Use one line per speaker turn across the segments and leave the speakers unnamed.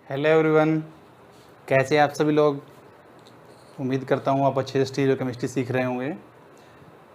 Hello everyone, कैसे हैं आप सभी लोग। उम्मीद करता हूँ आप अच्छे से स्टीरियो केमिस्ट्री सीख रहे होंगे।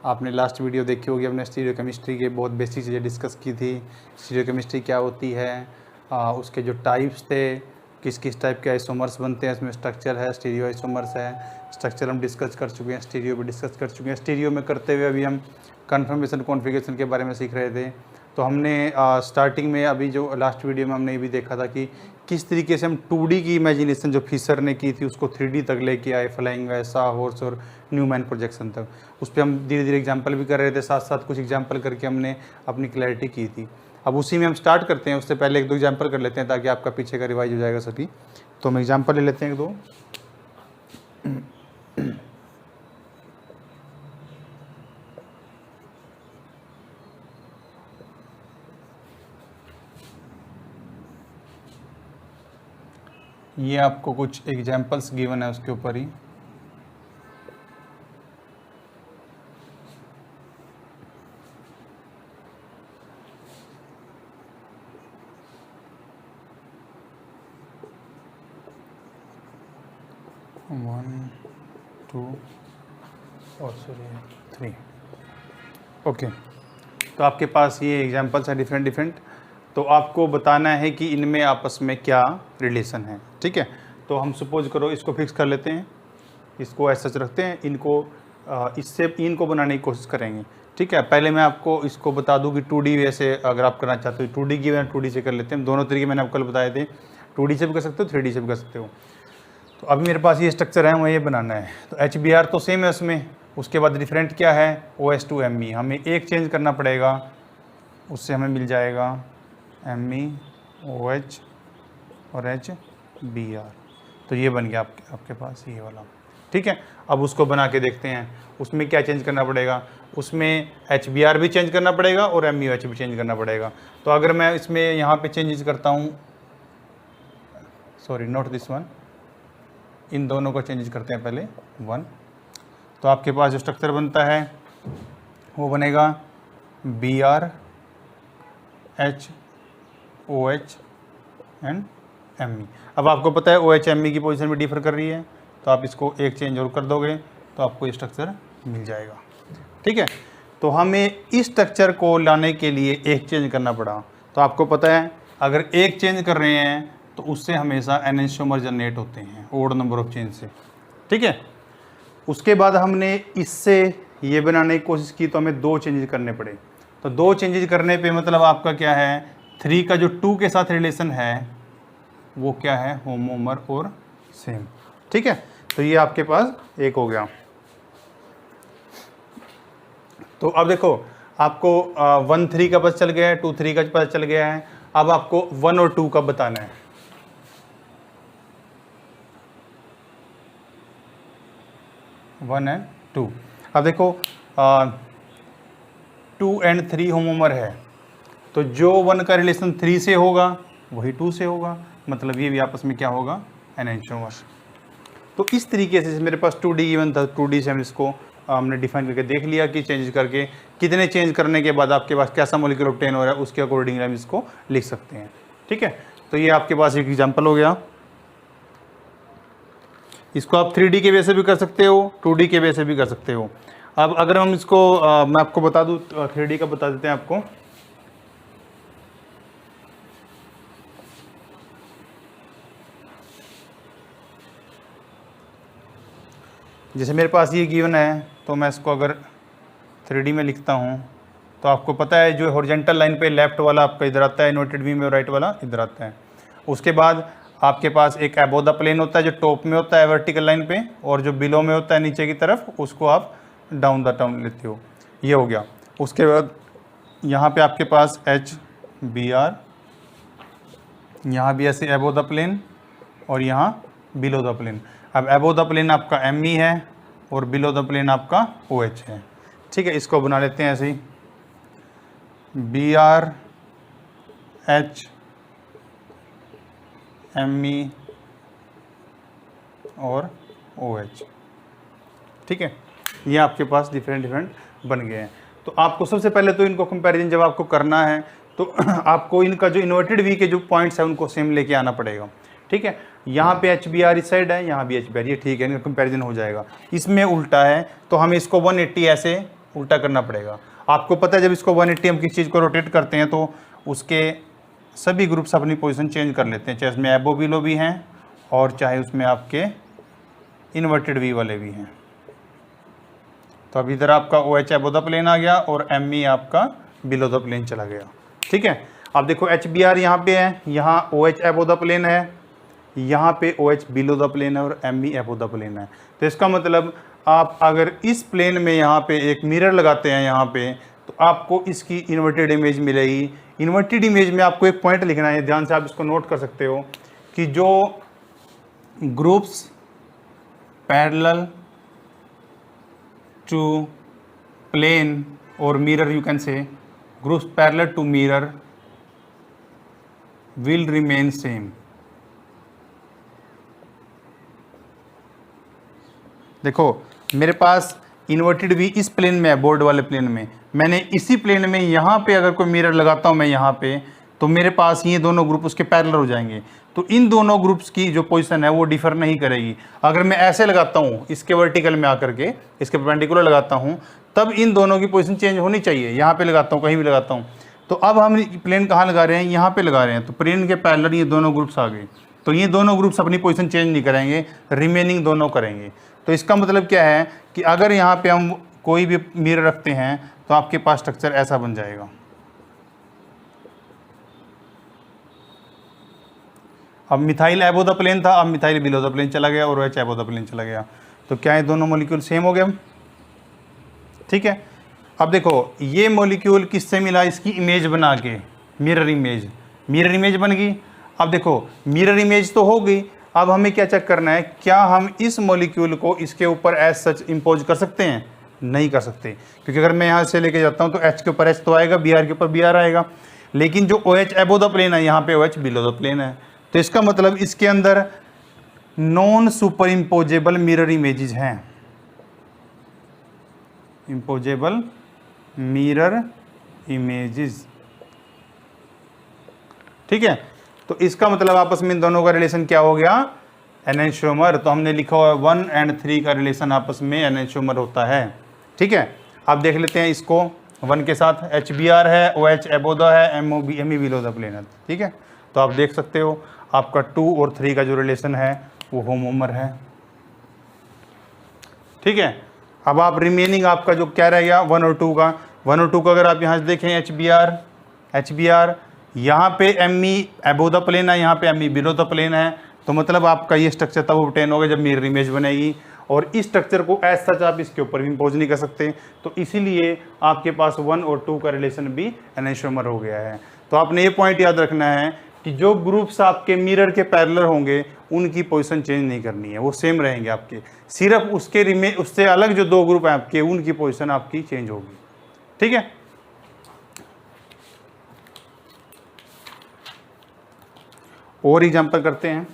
आपने लास्ट वीडियो देखी होगी, हमने स्टीरियो केमिस्ट्री के बहुत बेसिक चीज़ें डिस्कस की थी। स्टीरियो केमिस्ट्री क्या होती है, उसके जो टाइप्स थे, किस किस टाइप के आइसोमर्स बनते हैं, इसमें स्ट्रक्चर है, स्टीरियो आइसोमर्स है। स्ट्रक्चर हम डिस्कस कर चुके हैं, स्टीरियो भी डिस्कस कर चुके हैं। स्टीरियो में करते हुए अभी हम कन्फर्मेशन कॉन्फ़िगरेशन के बारे में सीख रहे थे। तो हमने स्टार्टिंग में अभी जो लास्ट वीडियो में हमने ये भी देखा था कि किस तरीके से हम 2D की इमेजिनेशन जो फिशर ने की थी उसको 3D तक लेके आए, फ्लाइंग वैसा हॉर्स और न्यूमैन प्रोजेक्शन तक। उस पर हम धीरे धीरे एग्जांपल भी कर रहे थे, साथ साथ कुछ एग्जांपल करके हमने अपनी क्लैरिटी की थी। अब उसी में हम स्टार्ट करते हैं, उससे पहले एक दो एग्जांपल कर लेते हैं ताकि आपका पीछे का रिवाइज हो जाएगा सभी। तो हम एग्जांपल ले लेते हैं एक दो। ये आपको कुछ एग्जांपल्स गिवन है उसके ऊपर ही। वन टू और सॉरी 3। ओके, तो आपके पास ये एग्जांपल्स हैं डिफरेंट। तो आपको बताना है कि इनमें आपस में क्या रिलेशन है। ठीक है, तो हम सपोज करो इसको फिक्स कर लेते हैं, इसको ऐसा रखते हैं, इनको इससे इनको बनाने की कोशिश करेंगे। ठीक है, पहले मैं आपको इसको बता दूं कि 2D वैसे अगर आप करना चाहते हो 2D की 2D से कर लेते हैं। दोनों तरीके मैंने आपको कल बताए थे, 2D से भी कर सकते हो, 3D से भी कर सकते हो। तो अभी मेरे पास ये स्ट्रक्चर है, मुझे ये बनाना है। तो HBr तो सेम है उसमें, उसके बाद डिफरेंट क्या है, OH2Me। हमें एक चेंज करना पड़ेगा, उससे हमें मिल जाएगा Me OH और HBr। तो ये बन गया आपके पास ये वाला। ठीक है, अब उसको बना के देखते हैं उसमें क्या चेंज करना पड़ेगा। उसमें HBr भी चेंज करना पड़ेगा और MeOH भी चेंज करना पड़ेगा। तो अगर मैं इसमें यहाँ पे चेंजेस करता हूँ, सॉरी नॉट दिस वन, इन दोनों को चेंज करते हैं पहले 1। तो आपके पास जो स्ट्रक्चर बनता है वो बनेगा Br H OH and Me। अब आपको पता है OH Me की पोजीशन भी डिफर कर रही है, तो आप इसको एक चेंज और कर दोगे तो आपको ये स्ट्रक्चर मिल जाएगा। ठीक है, तो हमें इस स्ट्रक्चर को लाने के लिए एक चेंज करना पड़ा। तो आपको पता है अगर एक चेंज कर रहे हैं तो उससे हमेशा एनेंटियोमर जनरेट होते हैं ओड नंबर ऑफ चेंज से। ठीक है, उसके बाद हमने इससे ये बनाने की कोशिश की तो हमें 2 चेंजेस करने पड़े। तो 2 चेंजेस करने पे मतलब आपका क्या है, 3 का जो 2 के साथ रिलेशन है वो क्या है, होमोमर और सेम। ठीक है, तो ये आपके पास एक हो गया। तो अब देखो आपको 1 3 का पता चल गया है, 2 3 का पता चल गया है। अब आपको 1 और 2 का बताना है। 1 एंड 2। अब देखो 2 एंड 3 होमोमर है, तो जो 1 का रिलेशन 3 से होगा वही 2 से होगा, मतलब ये भी आपस में क्या होगा, एनेंटियोमर। तो इस तरीके से मेरे पास 2D गिवन था, 2D से हम इसको हमने डिफाइन करके देख लिया कि चेंज करके कितने चेंज करने के बाद आपके पास कैसा मॉलिक्यूल ऑब्टेन हो रहा है, उसके अकॉर्डिंग हम इसको लिख सकते हैं। ठीक है, तो ये आपके पास एक एग्जांपल हो गया। इसको आप 3D के वे से भी कर सकते हो, 2D के वे से भी कर सकते हो। अब अगर हम इसको मैं आपको बता दूं, 3D का बता देते हैं आपको। जैसे मेरे पास ये गिवन है, तो मैं इसको अगर 3D में लिखता हूँ तो आपको पता है जो हॉरिजॉन्टल लाइन पे लेफ्ट वाला आपका इधर आता है इन्वर्टेड वी में, और राइट वाला इधर आता है। उसके बाद आपके पास एक अबोव द प्लेन होता है जो टॉप में होता है वर्टिकल लाइन पे, और जो बिलो में होता है नीचे की तरफ उसको आप डाउन द टाउन लेते हो। ये हो गया। उसके बाद यहाँ पे आपके पास HBr, यहाँ भी ऐसे अबोव द प्लेन और यहाँ बिलो द प्लेन। अब अबोव द प्लेन आपका Me है और बिलो द प्लेन आपका OH है। ठीक है, इसको बना लेते हैं ऐसे ही, Br H Me और OH। ठीक है, ये आपके पास डिफरेंट बन गए हैं। तो आपको सबसे पहले तो इनको कंपैरिजन जब आपको करना है तो आपको इनका जो इन्वर्टेड वी के जो पॉइंट्स है उनको सेम लेके आना पड़ेगा। ठीक है। यहाँ पे एच बी आर इस साइड है, यहाँ भी एच बी आर, ये ठीक है, कंपैरिजन हो जाएगा। इसमें उल्टा है तो हमें इसको 180 ऐसे उल्टा करना पड़ेगा। आपको पता है जब इसको 180 हम किसी चीज़ को रोटेट करते हैं तो उसके सभी ग्रुप्स अपनी पोजीशन चेंज कर लेते हैं, चाहे उसमें एबो बिलो भी हैं और चाहे उसमें आपके इन्वर्टेड वी वाले भी हैं। तो अब इधर आपका O H above the plane आ गया और एम ई आपका बिलो द प्लेन चला गया। ठीक है, अब देखो एच बी आर यहाँ पे है, यहाँ O H above the plane है, यहाँ पे O H below the plane है और एम ई एबो द प्लेन है। तो इसका मतलब आप अगर इस प्लेन में यहाँ पे एक मिरर लगाते हैं यहाँ पे, तो आपको इसकी इन्वर्टेड इमेज मिलेगी। इन्वर्टेड इमेज में आपको एक पॉइंट लिखना है, ध्यान से आप इसको नोट कर सकते हो कि जो ग्रुप्स पैरेलल टू प्लेन और mirror, you can say groups parallel to mirror will remain same. देखो मेरे पास इन्वर्टेड भी इस प्लेन में है, बोर्ड वाले प्लेन में, मैंने इसी प्लेन में यहाँ पे अगर कोई मिरर लगाता हूँ मैं यहाँ पे, तो मेरे पास ये दोनों ग्रुप उसके पैरेलल हो जाएंगे। तो इन दोनों ग्रुप्स की जो पोजीशन है वो डिफर नहीं करेगी। अगर मैं ऐसे लगाता हूँ इसके वर्टिकल में आकर के, इसके परपेंडिकुलर लगाता हूँ, तब इन दोनों की पोजीशन चेंज होनी चाहिए। यहाँ पे लगाता हूँ, कहीं भी लगाता हूँ, तो अब हम प्लेन कहाँ लगा रहे हैं, यहाँ पे लगा रहे हैं, तो प्लेन के पैरेलल ये दोनों ग्रुप्स आ गए। तो ये दोनों ग्रुप्स अपनी पोजीशन चेंज नहीं करेंगे, रिमेनिंग दोनों करेंगे। तो इसका मतलब क्या है कि अगर यहाँ पे हम कोई भी मिरर रखते हैं तो आपके पास स्ट्रक्चर ऐसा बन जाएगा। अब मिथाइल एबो द प्लेन था, अब मिथाइल बिलो द प्लेन चला गया और OH एबो द प्लेन चला गया। तो क्या है, दोनों मॉलिक्यूल सेम हो गए। ठीक है, अब देखो ये मॉलिक्यूल किससे मिला, इसकी इमेज बना के, मिरर इमेज, मिरर इमेज बन गई। अब देखो मिरर इमेज तो हो गई, अब हमें क्या चेक करना है, क्या हम इस मॉलिक्यूल को इसके ऊपर एज सच इम्पोज कर सकते हैं? नहीं कर सकते, क्योंकि अगर मैं यहाँ से लेके जाता हूँ तो H के ऊपर H तो आएगा, Br के ऊपर Br आएगा, लेकिन जो OH एबो द प्लेन है यहाँ पे OH बिलो द प्लेन है। तो इसका मतलब इसके अंदर non super imposable mirror images हैं, इम्पोजेबल मिरर इमेजेस। ठीक है, तो इसका मतलब आपस में इन दोनों का रिलेशन क्या हो गया, एनेंटियोमर। तो हमने लिखा हुआ है 1 और 3 का रिलेशन आपस में एनेंटियोमर होता है। ठीक है, आप देख लेते हैं इसको, 1 के साथ HBr है, OH एबो द है, ME बिलो द प्लेन है। ठीक है, तो आप देख सकते हो आपका 2 और 3 का जो रिलेशन है वो होमोमर है। ठीक है, अब आप रिमेनिंग आपका जो क्या रह गया 1 और 2 का, 1 और 2 का अगर आप यहाँ से देखें HBr यहाँ पे ME एबो द प्लेन है, यहाँ पे ME बिलो द प्लेन है। तो मतलब आपका ये स्ट्रक्चर तब ऑब्टेन होगा जब मिरर इमेज बनेगी, और इस स्ट्रक्चर को एज सच आप इसके ऊपर भी इम्पोज नहीं कर सकते। तो इसीलिए आपके पास 1 और 2 का रिलेशन भी एनेंटियोमर हो गया है। तो आपने ये पॉइंट याद रखना है कि जो ग्रुप्स आपके मिरर के पैरेलल होंगे उनकी पोजीशन चेंज नहीं करनी है, वो सेम रहेंगे आपके, सिर्फ उससे अलग जो 2 ग्रुप हैं आपके उनकी पोजीशन आपकी चेंज होगी। ठीक है, और एग्जांपल करते हैं।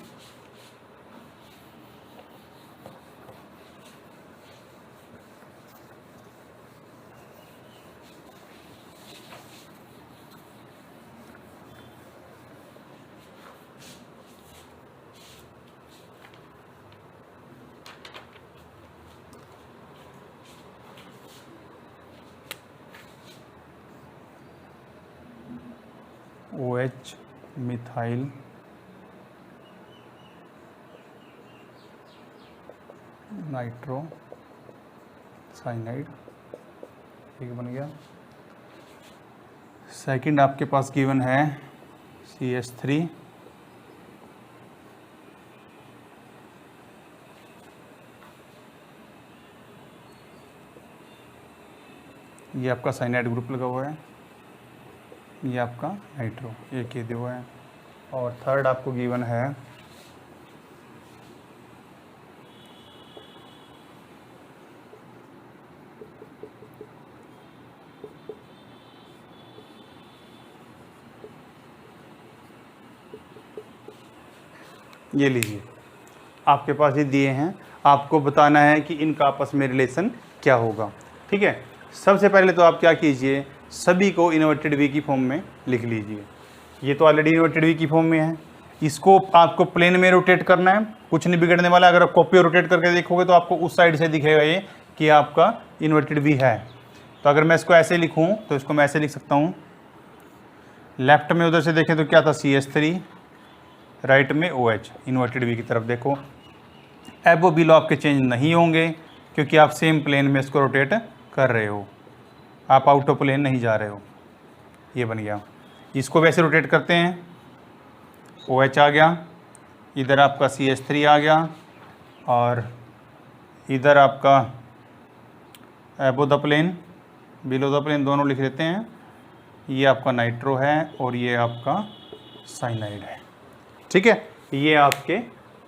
OH मिथाइल नाइट्रो साइनाइड, ठीक बन गया। सेकंड आपके पास गिवन है CH3, ये आपका साइनाइड ग्रुप लगा हुआ है, ये आपका नाइट्रो, एक ये दिया हुआ है। और थर्ड आपको गिवन है ये लीजिए, आपके पास ये दिए हैं, आपको बताना है कि इनका आपस में रिलेशन क्या होगा। ठीक है, सबसे पहले तो आप क्या कीजिए, सभी को इन्वर्टेड वी की फॉर्म में लिख लीजिए। ये तो ऑलरेडी इन्वर्टेड वी की फॉर्म में है, इसको आपको प्लेन में रोटेट करना है, कुछ नहीं बिगड़ने वाला। अगर आप कॉपी रोटेट करके देखोगे तो आपको उस साइड से दिखेगा ये कि आपका इन्वर्टेड वी है। तो अगर मैं इसको ऐसे लिखूं तो इसको मैं ऐसे लिख सकता हूं, लेफ्ट में उधर से देखें तो क्या था CH3, राइट में OH, इन्वर्टेड वी की तरफ देखो। एबो बिलो आपके चेंज नहीं होंगे क्योंकि आप सेम प्लेन में इसको रोटेट कर रहे हो, आप आउट ऑफ प्लेन नहीं जा रहे हो। ये बन गया। इसको वैसे रोटेट करते हैं, OH आ गया, इधर आपका CH3 आ गया और इधर आपका above the plane below the plane दोनों लिख लेते हैं। ये आपका नाइट्रो है और ये आपका साइनाइड है। ठीक है, ये आपके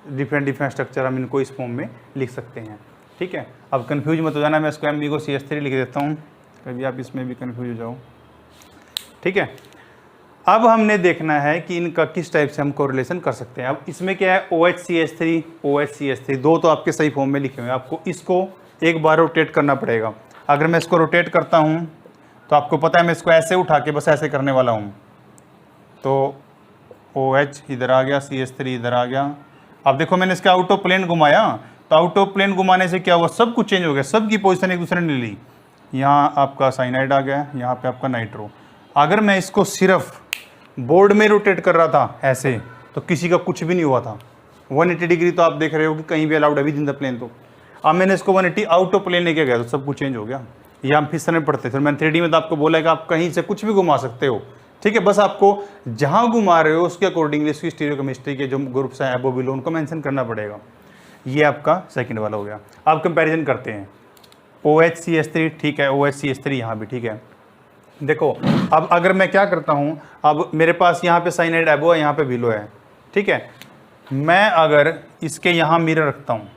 डिफरेंट स्ट्रक्चर हम इनको इस फॉर्म में लिख सकते हैं। ठीक है, अब कंफ्यूज मत हो जाना, मैं इसको MB को CH3 लिख देता हूँ, कभी आप इसमें भी कंफ्यूज हो जाओ। ठीक है, अब हमने देखना है कि इनका किस टाइप से हम कोरिलेशन कर सकते हैं। अब इसमें क्या है, OH CH3 OH CH3 दो तो आपके सही फॉर्म में लिखे हुए हैं, आपको इसको एक बार रोटेट करना पड़ेगा। अगर मैं इसको रोटेट करता हूँ तो आपको पता है मैं इसको ऐसे उठा के बस ऐसे करने वाला हूँ, तो OH इधर आ गया, CH3 इधर आ गया। अब देखो मैंने इसका आउट ऑफ प्लेन घुमाया, तो आउट ऑफ प्लेन घुमाने से क्या हुआ, सब कुछ चेंज हो गया, सब की पोजीशन एक दूसरे ने ले ली। यहाँ आपका साइनाइड आ गया, यहाँ पे आपका नाइट्रो। अगर मैं इसको सिर्फ बोर्ड में रोटेट कर रहा था ऐसे, तो किसी का कुछ भी नहीं हुआ था। 180 डिग्री तो आप देख रहे हो कि कहीं भी अलाउड है विद इन द प्लेन। तो अब मैंने इसको 180 आउट ऑफ प्लेन लेके गया तो सब कुछ चेंज हो गया। ये हम फिर समय पढ़ते थे, मैंने 3D में तो आपको बोला है कि आप कहीं से कुछ भी घुमा सकते हो। ठीक है, बस आपको जहां घुमा रहे हो उसके अकॉर्डिंगली इसकी स्टीरियोकेमिस्ट्री के जो ग्रुप्स हैं एबो बिलो उनको मेंशन करना पड़ेगा। ये आपका सेकंड वाला हो गया। अब कंपैरिजन करते हैं, OH CH3 ठीक है, OH CH3 यहाँ भी ठीक है। देखो अब अगर मैं क्या करता हूँ, अब मेरे पास यहाँ पे साइनाइड एबो है, यहाँ पे बिलो है। ठीक है, मैं अगर इसके यहाँ मिरर रखता हूँ,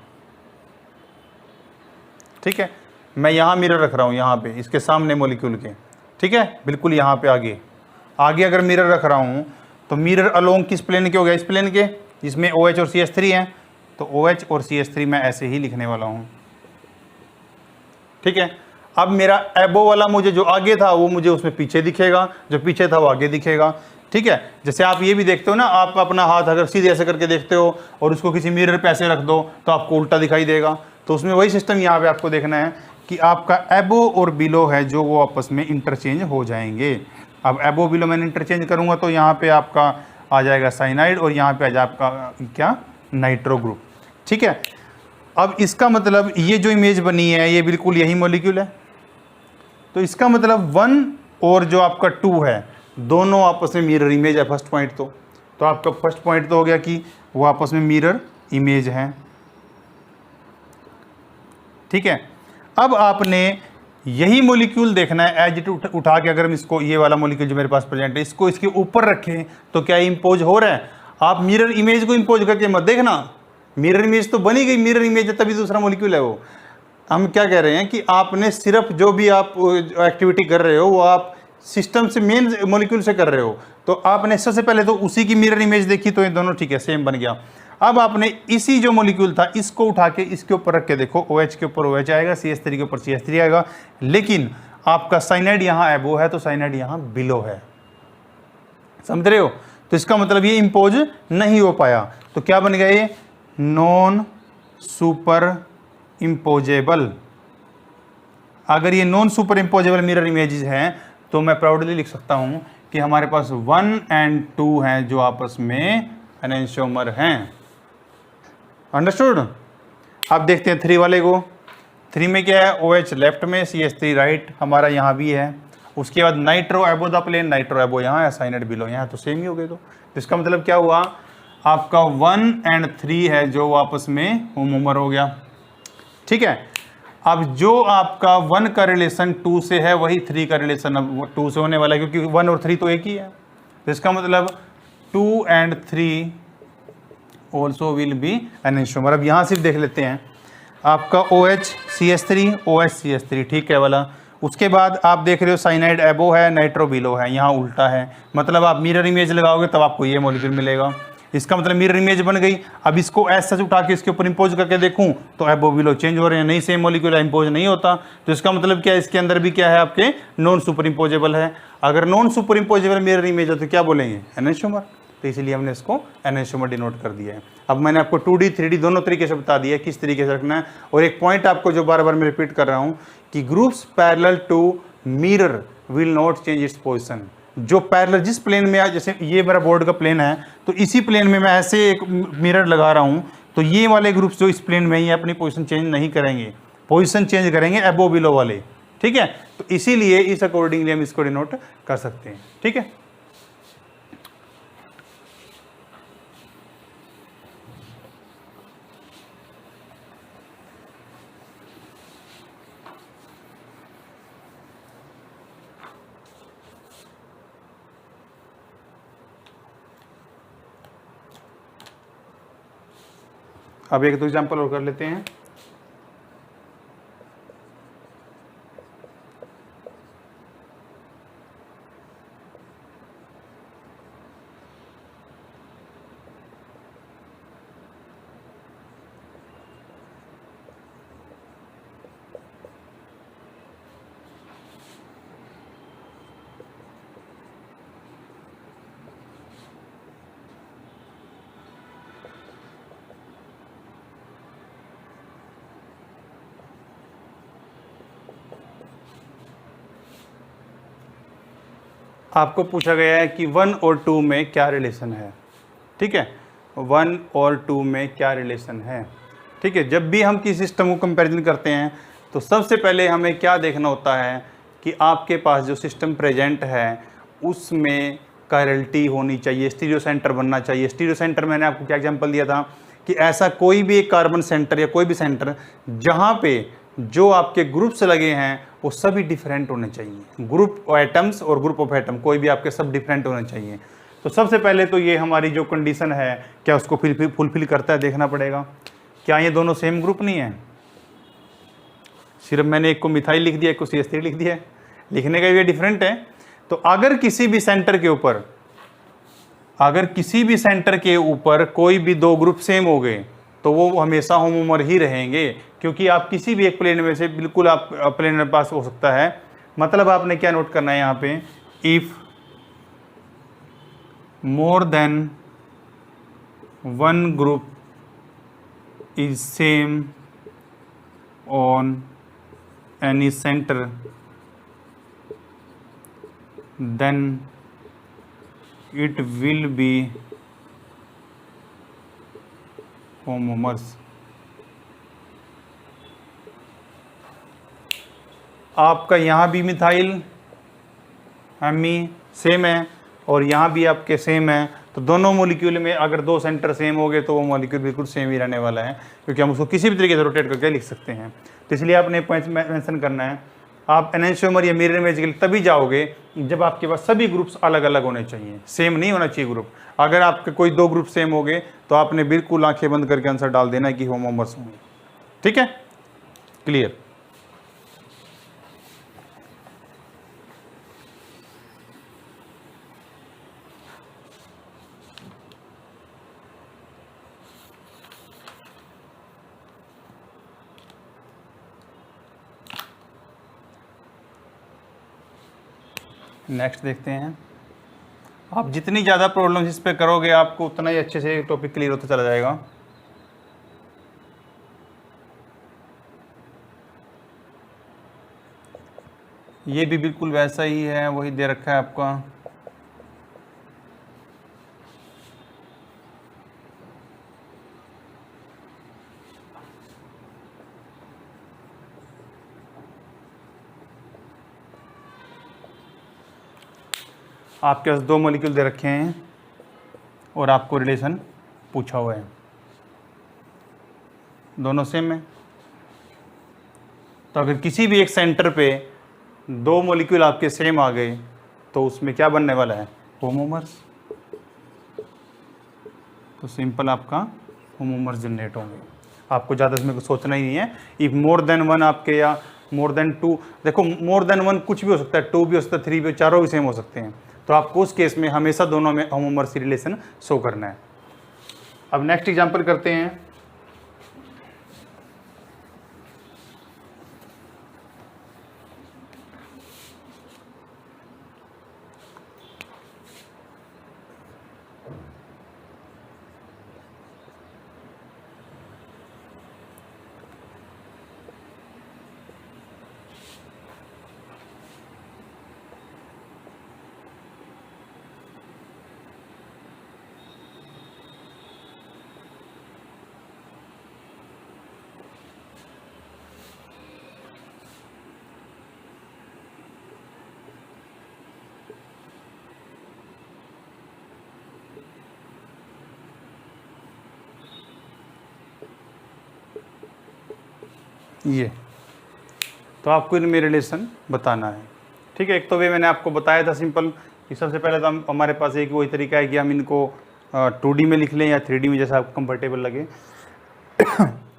ठीक है, मैं यहाँ मिरर रख रहा हूँ, यहाँ पे इसके सामने मॉलिक्यूल के, ठीक है, बिल्कुल यहाँ पे आगे अगर मिरर रख रहा हूँ तो मिरर अलोंग किस प्लेन के हो गया, इस प्लेन के, जिसमें OH और CH3 हैं। तो OH और CH3 मैं ऐसे ही लिखने वाला हूँ। ठीक है, अब मेरा एबो वाला मुझे जो आगे था वो मुझे उसमें पीछे दिखेगा, जो पीछे था वो आगे दिखेगा। ठीक है, जैसे आप ये भी देखते हो ना, आप अपना हाथ अगर सीधे ऐसे करके देखते हो और उसको किसी मिरर पे ऐसे रख दो तो आपको उल्टा दिखाई देगा। तो उसमें वही सिस्टम यहाँ पे आपको देखना है कि आपका एबो और बिलो है जो वो आपस में इंटरचेंज हो जाएंगे। अब एबो बिलो मैंने इंटरचेंज करूँगा तो यहाँ पे आपका आ जाएगा साइनाइड और यहाँ पे आ जाएगा आपका क्या, नाइट्रो ग्रुप। ठीक है, अब इसका मतलब ये जो इमेज बनी है ये बिल्कुल यही मॉलिक्यूल है। तो इसका मतलब 1 और जो आपका 2 है दोनों आपस में मिरर इमेज है फर्स्ट पॉइंट। तो आपका फर्स्ट पॉइंट तो हो गया कि वो आपस में मिरर इमेज है। ठीक है, अब आपने यही मॉलिक्यूल देखना है एज इट उठा के, अगर हम इसको ये वाला मॉलिक्यूल जो मेरे पास प्रेजेंट है इसको इसके ऊपर रखें तो क्या इंपोज हो रहा है। आप मिरर इमेज को इंपोज करके मत देखना, मिरर इमेज तो बनी गई, मिरर इमेज है तभी दूसरा मॉलिक्यूल है वो। हम क्या कह रहे हैं कि आपने सिर्फ जो भी आप एक्टिविटी कर रहे हो वो आप सिस्टम से मेन मॉलिक्यूल से कर रहे हो, तो आपने सबसे पहले तो उसी की मिरर इमेज देखी तो ये दोनों ठीक है सेम बन गया। अब आपने इसी जो मॉलिक्यूल था इसको उठा के इसके ऊपर रख के देखो, OH के ऊपर OH आएगा, CH3 के ऊपर CH3 आएगा, लेकिन आपका साइनाइड यहाँ एबो है तो साइनाइड यहाँ बिलो है। समझ रहे हो, तो इसका मतलब ये इंपोज नहीं हो पाया। तो क्या बन गया ये, नॉन सुपर इंपोजेबल। अगर ये नॉन सुपर इंपोजेबल मिरर इमेजेस हैं तो मैं प्राउडली लिख सकता हूं कि हमारे पास 1 और 2 हैं जो आपस में एनेंशियोमर हैं। अंडरस्टूड। अब देखते हैं 3 वाले को। 3 में क्या है, OH लेफ्ट में, CH3 राइट, हमारा यहाँ भी है। उसके बाद नाइट्रो एबो द प्लेन, नाइट्रो एबो यहाँ है, साइनाइड बिलो यहाँ, तो सेम ही हो गए। तो इसका मतलब क्या हुआ, आपका 1 और 3 है जो आपस में होमोमर हो गया। ठीक है, अब जो आपका 1 का रिलेशन 2 से है वही 3 का रिलेशन अब 2 से होने वाला है, क्योंकि 1 और 3 तो एक ही है। तो इसका मतलब 2 और 3 ऑल्सो विल बी एनेंशियोमर। अब यहाँ सिर्फ देख लेते हैं, आपका OH CH3 OH CH3 ठीक है वाला। उसके बाद आप देख रहे हो साइनाइड एबो है, नाइट्रो बिलो है, यहाँ उल्टा है। मतलब आप मिरर इमेज लगाओगे तब आपको ये मॉलिक्यूल मिलेगा। इसका मतलब मिरर इमेज बन गई। अब इसको ऐसा उठा के इसके ऊपर इंपोज करके देखूं तो एबो बिलो चेंज हो रहे हैं, नहीं सेम मॉलिक्यूल इंपोज नहीं होता। तो इसका मतलब क्या है, इसके अंदर भी क्या है आपके नॉन सुपर इंपोजेबल है। अगर नॉन सुपर इंपोजेबल मिरर इमेज है तो क्या बोलेंगे, एनेंशियोमर। तो इसलिए हमने इसको एनेंशियोमर डिनोट कर दिया है। अब मैंने आपको 2D 3D दोनों तरीके से बता दिया किस तरीके से रखना है। और एक पॉइंट आपको जो बार बार मैं रिपीट कर रहा हूं कि groups parallel to mirror will not change its position. जो पैरेलल जिस प्लेन में जैसे ये मेरा बोर्ड का प्लेन है, तो इसी प्लेन में मैं ऐसे एक मिरर लगा रहा हूं, तो ये वाले ग्रुप्स जो इस प्लेन में ही अपनी पोजीशन चेंज नहीं करेंगे, पोजीशन चेंज करेंगे अबो बिलो वाले। ठीक है, तो इसीलिए इस अकॉर्डिंगली हम इसको डिनोट कर सकते हैं। ठीक है, अब एक दो एग्जांपल और कर लेते हैं। आपको पूछा गया है कि 1 और 2 में क्या रिलेशन है। ठीक है, 1 और 2 में क्या रिलेशन है। ठीक है, जब भी हम किसी सिस्टम को कंपैरिजन करते हैं तो सबसे पहले हमें क्या देखना होता है कि आपके पास जो सिस्टम प्रेजेंट है उसमें कायरलिटी होनी चाहिए, स्टीरियो सेंटर बनना चाहिए। स्टीरियो सेंटर मैंने आपको क्या एग्जांपल दिया था कि ऐसा कोई भी एक कार्बन सेंटर या कोई भी सेंटर जहाँ पे जो आपके ग्रुप्स लगे हैं वो सभी डिफरेंट होने चाहिए। ग्रुप एटम्स और ग्रुप ऑफ एटम कोई भी आपके सब डिफरेंट होने चाहिए। तो सबसे पहले तो ये हमारी जो कंडीशन है क्या उसको फुलफिल करता है देखना पड़ेगा। क्या ये दोनों सेम ग्रुप नहीं है? सिर्फ मैंने एक को मिथाइल लिख दिया, एक को CH3 लिख दिया है, लिखने का ये डिफरेंट है। तो अगर किसी भी सेंटर के ऊपर कोई भी दो ग्रुप सेम हो गए तो वो हमेशा होमोमर ही रहेंगे, क्योंकि आप किसी भी एक प्लेन में से बिल्कुल आप प्लेन में पास हो सकता है। मतलब आपने क्या नोट करना है यहाँ पे, if more than one group is same on any centre then it will be homomers. आपका यहाँ भी मिथाइल एमी सेम है और यहाँ भी आपके सेम है, तो दोनों मॉलिक्यूल में अगर दो सेंटर सेम हो गए तो वो मॉलिक्यूल बिल्कुल सेम ही रहने वाला है, क्योंकि हम उसको किसी भी तरीके से रोटेट करके लिख सकते हैं। तो इसलिए आपने पॉइंट मेंशन करना है। आप एनेंशियोमर या मिरर इमेज के लिए तभी जाओगे जब आपके पास सभी ग्रुप्स अलग अलग होने चाहिए, सेम नहीं होना चाहिए ग्रुप। अगर आपके कोई दो ग्रुप सेम हो गए तो आपने बिल्कुल आंखें बंद करके आंसर डाल देना कि होमोमर्स होंगे। ठीक है, क्लियर। नेक्स्ट देखते हैं। आप जितनी ज़्यादा प्रॉब्लम्स इस पे करोगे आपको उतना ही अच्छे से टॉपिक क्लियर होता चला जाएगा। ये भी बिल्कुल वैसा ही है, वही दे रखा है आपका। आपके पास दो मॉलिक्यूल दे रखे हैं और आपको रिलेशन पूछा हुआ है, दोनों सेम है। तो अगर किसी भी एक सेंटर पे दो मॉलिक्यूल आपके सेम आ गए तो उसमें क्या बनने वाला है, होमोमर्स। तो सिंपल आपका होमोमर्स जनरेट होंगे। आपको ज़्यादा इसमें कुछ सोचना ही नहीं है। इफ मोर देन वन आपके या मोर देन टू, देखो मोर देन वन कुछ भी हो सकता है, टू भी हो सकता है, थ्री भी, चारों भी सेम हो सकते हैं। तो आपको उस केस में हमेशा दोनों में होमोमर्स रिलेशन शो करना है। अब नेक्स्ट एग्जांपल करते हैं। ये, तो आपको इनमें रिलेशन बताना है। ठीक है, एक तो वे मैंने आपको बताया था सिंपल कि सबसे पहले तो हम हमारे पास एक वही तरीका है कि हम इनको 2D में लिख लें या 3D में, जैसा आपको कंफर्टेबल लगे।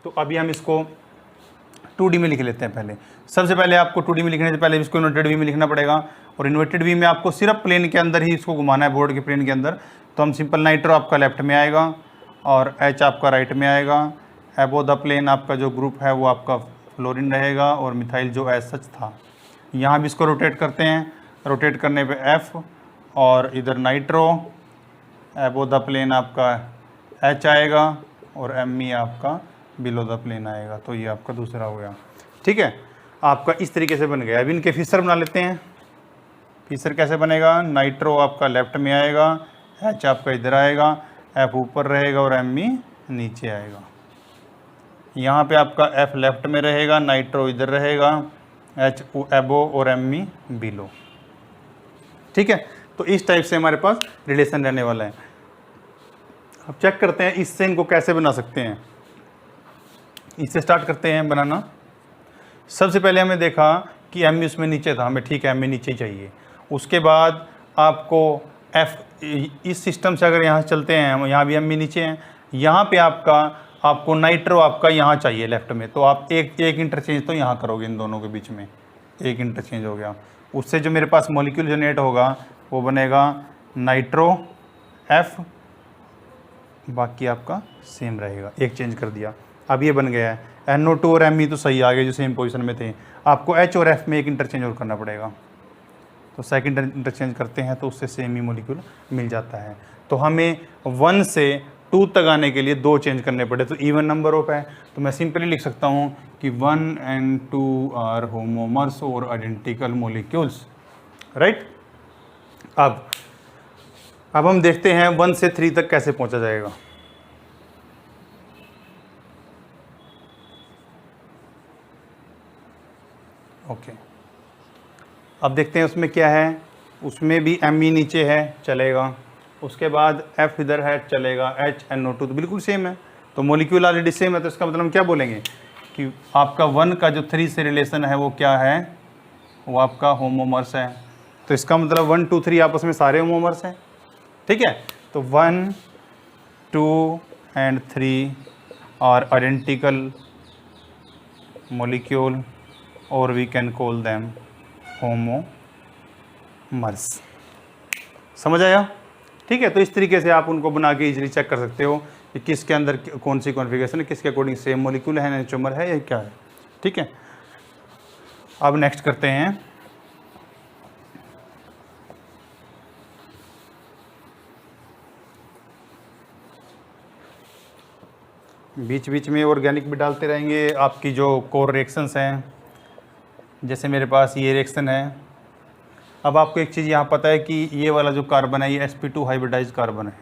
तो अभी हम इसको 2D में लिख लेते हैं। पहले सबसे पहले आपको 2D में लिखने से पहले इसको इन्वर्टेड वी में लिखना पड़ेगा, और इन्वर्टेड वी में आपको सिर्फ प्लेन के अंदर ही इसको घुमाना है, बोर्ड के प्लेन के अंदर। तो हम सिंपल नाइट्रो आपका लेफ्ट में आएगा और H आपका राइट में आएगा। एबो द प्लेन आपका जो ग्रुप है वो आपका फ्लोरीन रहेगा, और मिथाइल जो एज सच था। यहाँ भी इसको रोटेट करते हैं, रोटेट करने पे F और इधर नाइट्रो, एबो द प्लेन आपका H आएगा और Me आपका बिलो द प्लेन आएगा। तो ये आपका दूसरा हो गया। ठीक है, आपका इस तरीके से बन गया। अब इनके फिशर बना लेते हैं। फिशर कैसे बनेगा? नाइट्रो आपका लेफ्ट में आएगा, H आपका इधर आएगा, F ऊपर रहेगा और Me नीचे आएगा। यहाँ पे आपका F लेफ्ट में रहेगा, नाइट्रो इधर रहेगा, H एबो और Me बिलो। ठीक है, तो इस टाइप से हमारे पास रिलेशन रहने वाला है। अब चेक करते हैं इससे इनको कैसे बना सकते हैं। इससे स्टार्ट करते हैं बनाना। सबसे पहले हमें देखा कि Me उसमें नीचे था, हमें ठीक है Me नीचे चाहिए। उसके बाद आपको F इस सिस्टम से अगर यहाँ चलते हैं, यहाँ भी Me नीचे हैं, यहाँ पे आपको नाइट्रो आपका यहाँ चाहिए लेफ्ट में। तो आप एक इंटरचेंज तो यहाँ करोगे, इन दोनों के बीच में एक इंटरचेंज हो गया। उससे जो मेरे पास मॉलिक्यूल जनरेट होगा वो बनेगा नाइट्रो F, बाकी आपका सेम रहेगा, एक चेंज कर दिया। अब ये बन गया है NO2 और Me तो सही आ गए जो सेम पोजीशन में थे। आपको H और F में एक इंटरचेंज और करना पड़ेगा। तो सेकंड इंटरचेंज करते हैं तो उससे सेम ही मॉलिक्यूल मिल जाता है। तो हमें 1 से 2 तक आने के लिए 2 चेंज करने पड़े, तो इवन नंबर ऑफ है। तो मैं सिंपली लिख सकता हूँ कि 1 and 2 आर होमोमर्स और आइडेंटिकल मॉलिक्यूल्स, राइट। अब हम देखते हैं 1 से 3 तक कैसे पहुंचा जाएगा। ओके, अब देखते हैं उसमें क्या है। उसमें भी Me नीचे है, चलेगा। उसके बाद F इधर है, चलेगा। H NO2 तो बिल्कुल सेम है, तो मॉलिक्यूल ऑलरेडी सेम है। तो इसका मतलब हम क्या बोलेंगे कि आपका 1 का जो 3 से रिलेशन है वो क्या है, वो आपका होमोमर्स है। तो इसका मतलब 1 2 3 आपस में सारे होमोमर्स हैं। ठीक है, तो 1 2 and 3 आर आइडेंटिकल मॉलिक्यूल और वी कैन कॉल देम होमोमर्स। समझ आया? ठीक है, तो इस तरीके से आप उनको बना के इजीली चेक कर सकते हो कि किसके अंदर कौन सी कॉन्फ़िगरेशन है, किसके अकॉर्डिंग सेम मॉलिक्यूल है, एंटियोमर है या क्या है। ठीक है, अब नेक्स्ट करते हैं। बीच बीच में ऑर्गेनिक भी डालते रहेंगे। आपकी जो कोर रिएक्शंस हैं, जैसे मेरे पास ये रिएक्शन है। अब आपको एक चीज़ यहाँ पता है कि ये वाला जो कार्बन है ये sp2 हाइब्रिडाइज्ड कार्बन है।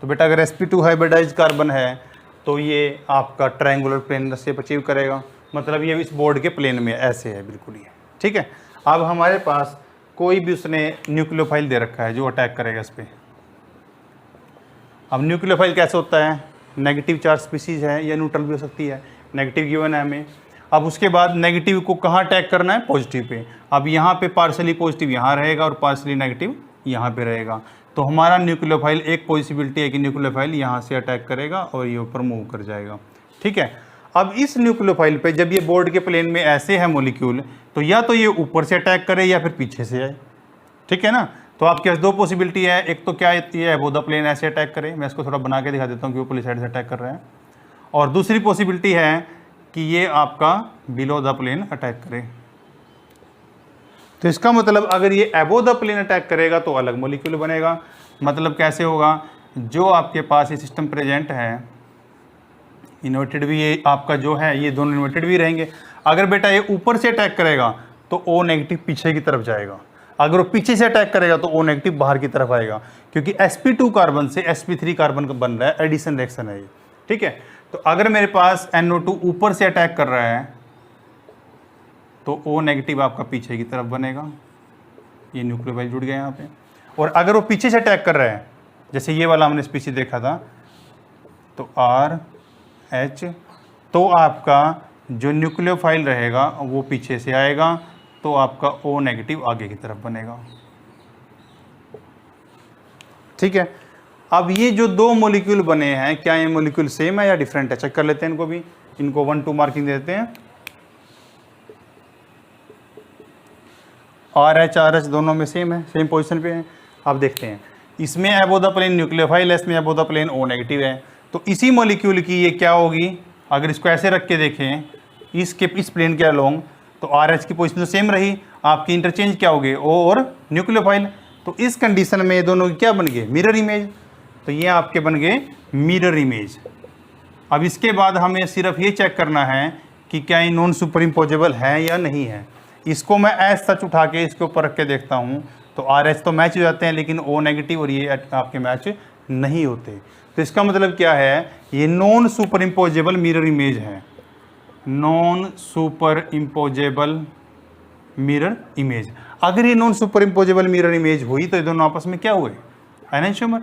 तो बेटा अगर sp2 हाइब्रिडाइज्ड कार्बन है तो ये आपका ट्रायंगुलर प्लेन शेप अचीव करेगा, मतलब ये इस बोर्ड के प्लेन में ऐसे है बिल्कुल ये। ठीक है, अब हमारे पास कोई भी उसने न्यूक्लियोफाइल दे रखा है जो अटैक करेगा इस पर। अब न्यूक्लियोफाइल कैसे होता है? नेगेटिव चार्ज स्पीसीज है या न्यूट्रल भी हो सकती है, नेगेटिव गिवन है हमें। अब उसके बाद नेगेटिव को कहाँ अटैक करना है? Positive pay. अब यहाँ पे पार्शली पॉजिटिव यहाँ रहेगा और पार्शली नेगेटिव यहाँ पे रहेगा। तो हमारा न्यूक्लियोफाइल, एक पॉसिबिलिटी है कि न्यूक्लियोफाइल यहाँ से अटैक करेगा और ये ऊपर मूव कर जाएगा। ठीक है, अब इस न्यूक्लियोफाइल पे जब ये बोर्ड के प्लेन में ऐसे है मॉलिक्यूल, तो या तो ये ऊपर से अटैक करे या फिर पीछे से आए। ठीक है ना, तो आपके पास 2 पॉसिबिलिटी है। एक तो क्या ये है, बोथ द प्लेन ऐसे अटैक करे, मैं इसको थोड़ा बना के दिखा देता हूँ कि वो पुलिस साइड से अटैक कर रहे हैं। और दूसरी पॉसिबिलिटी है कि ये आपका बिलो द प्लेन अटैक करे। तो इसका मतलब अगर ये एबो द प्लेन अटैक करेगा तो अलग मॉलिक्यूल बनेगा। मतलब कैसे होगा? जो आपके पास ये सिस्टम प्रेजेंट है, इन्वर्टेड भी ये आपका जो है, ये दोनों इन्वर्टेड भी रहेंगे। अगर बेटा ये ऊपर से अटैक करेगा तो O नेगेटिव पीछे की तरफ जाएगा, अगर वो पीछे से अटैक करेगा तो O नेगेटिव बाहर की तरफ आएगा, क्योंकि sp2 कार्बन से sp3 कार्बन का बन रहा है, एडिशन रिएक्शन है ये। ठीक है, तो अगर मेरे पास NO2 ऊपर से अटैक कर रहा है तो O नेगेटिव आपका पीछे की तरफ बनेगा, ये न्यूक्लियोफाइल जुड़ गया यहाँ पे। और अगर वो पीछे से अटैक कर रहा है, जैसे ये वाला हमने स्पीशीज देखा था, तो RH, तो आपका जो न्यूक्लियोफाइल रहेगा वो पीछे से आएगा, तो आपका O नेगेटिव आगे की तरफ बनेगा। ठीक है, अब ये जो दो मॉलिक्यूल बने हैं, क्या ये मॉलिक्यूल सेम है या डिफरेंट है? चेक कर लेते हैं इनको भी, इनको 1 2 मार्किंग देते हैं। RH RH दोनों में सेम है, सेम पोजीशन पे है। अब देखते हैं, इसमें अबव द प्लेन न्यूक्लियोफाइल है, इसमें above the plane O negative है, तो इसी मॉलिक्यूल की ये क्या होगी? अगर इसको ऐसे रख के देखें इस प्लेन के अलोंग, तो RH की पोजीशन तो सेम रही, आपकी इंटरचेंज क्या हो गए? O और न्यूक्लियोफाइल। तो इस कंडीशन में ये दोनों की क्या बन गए? Mirror image. तो ये आपके बन गए मिरर इमेज। अब इसके बाद हमें सिर्फ ये चेक करना है कि क्या ये नॉन सुपर इम्पोजेबल है या नहीं है। इसको मैं एज सच उठा के इसके ऊपर रख के देखता हूँ, तो RH तो मैच हो जाते हैं, लेकिन O नेगेटिव और ये आपके मैच नहीं होते। तो इसका मतलब क्या है? ये non super imposable mirror image है, non super imposable mirror image. अगर ये non super imposable mirror image हुई तो ये दोनों आपस में क्या हुए? एनेंटियोमर।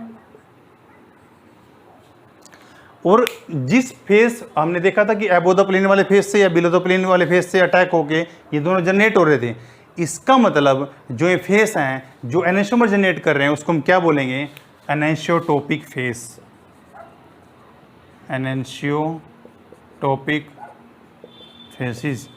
और जिस फेस हमने देखा था कि अबव द प्लेन वाले फेस से या बिलो द प्लेन वाले फेस से अटैक होके ये दोनों जनरेट हो रहे थे, इसका मतलब जो ये फेस हैं जो एनेंटियोमर जनरेट कर रहे हैं उसको हम क्या बोलेंगे? एनेंशियोटोपिक फेस, एनेंशियोटोपिक फेसिस।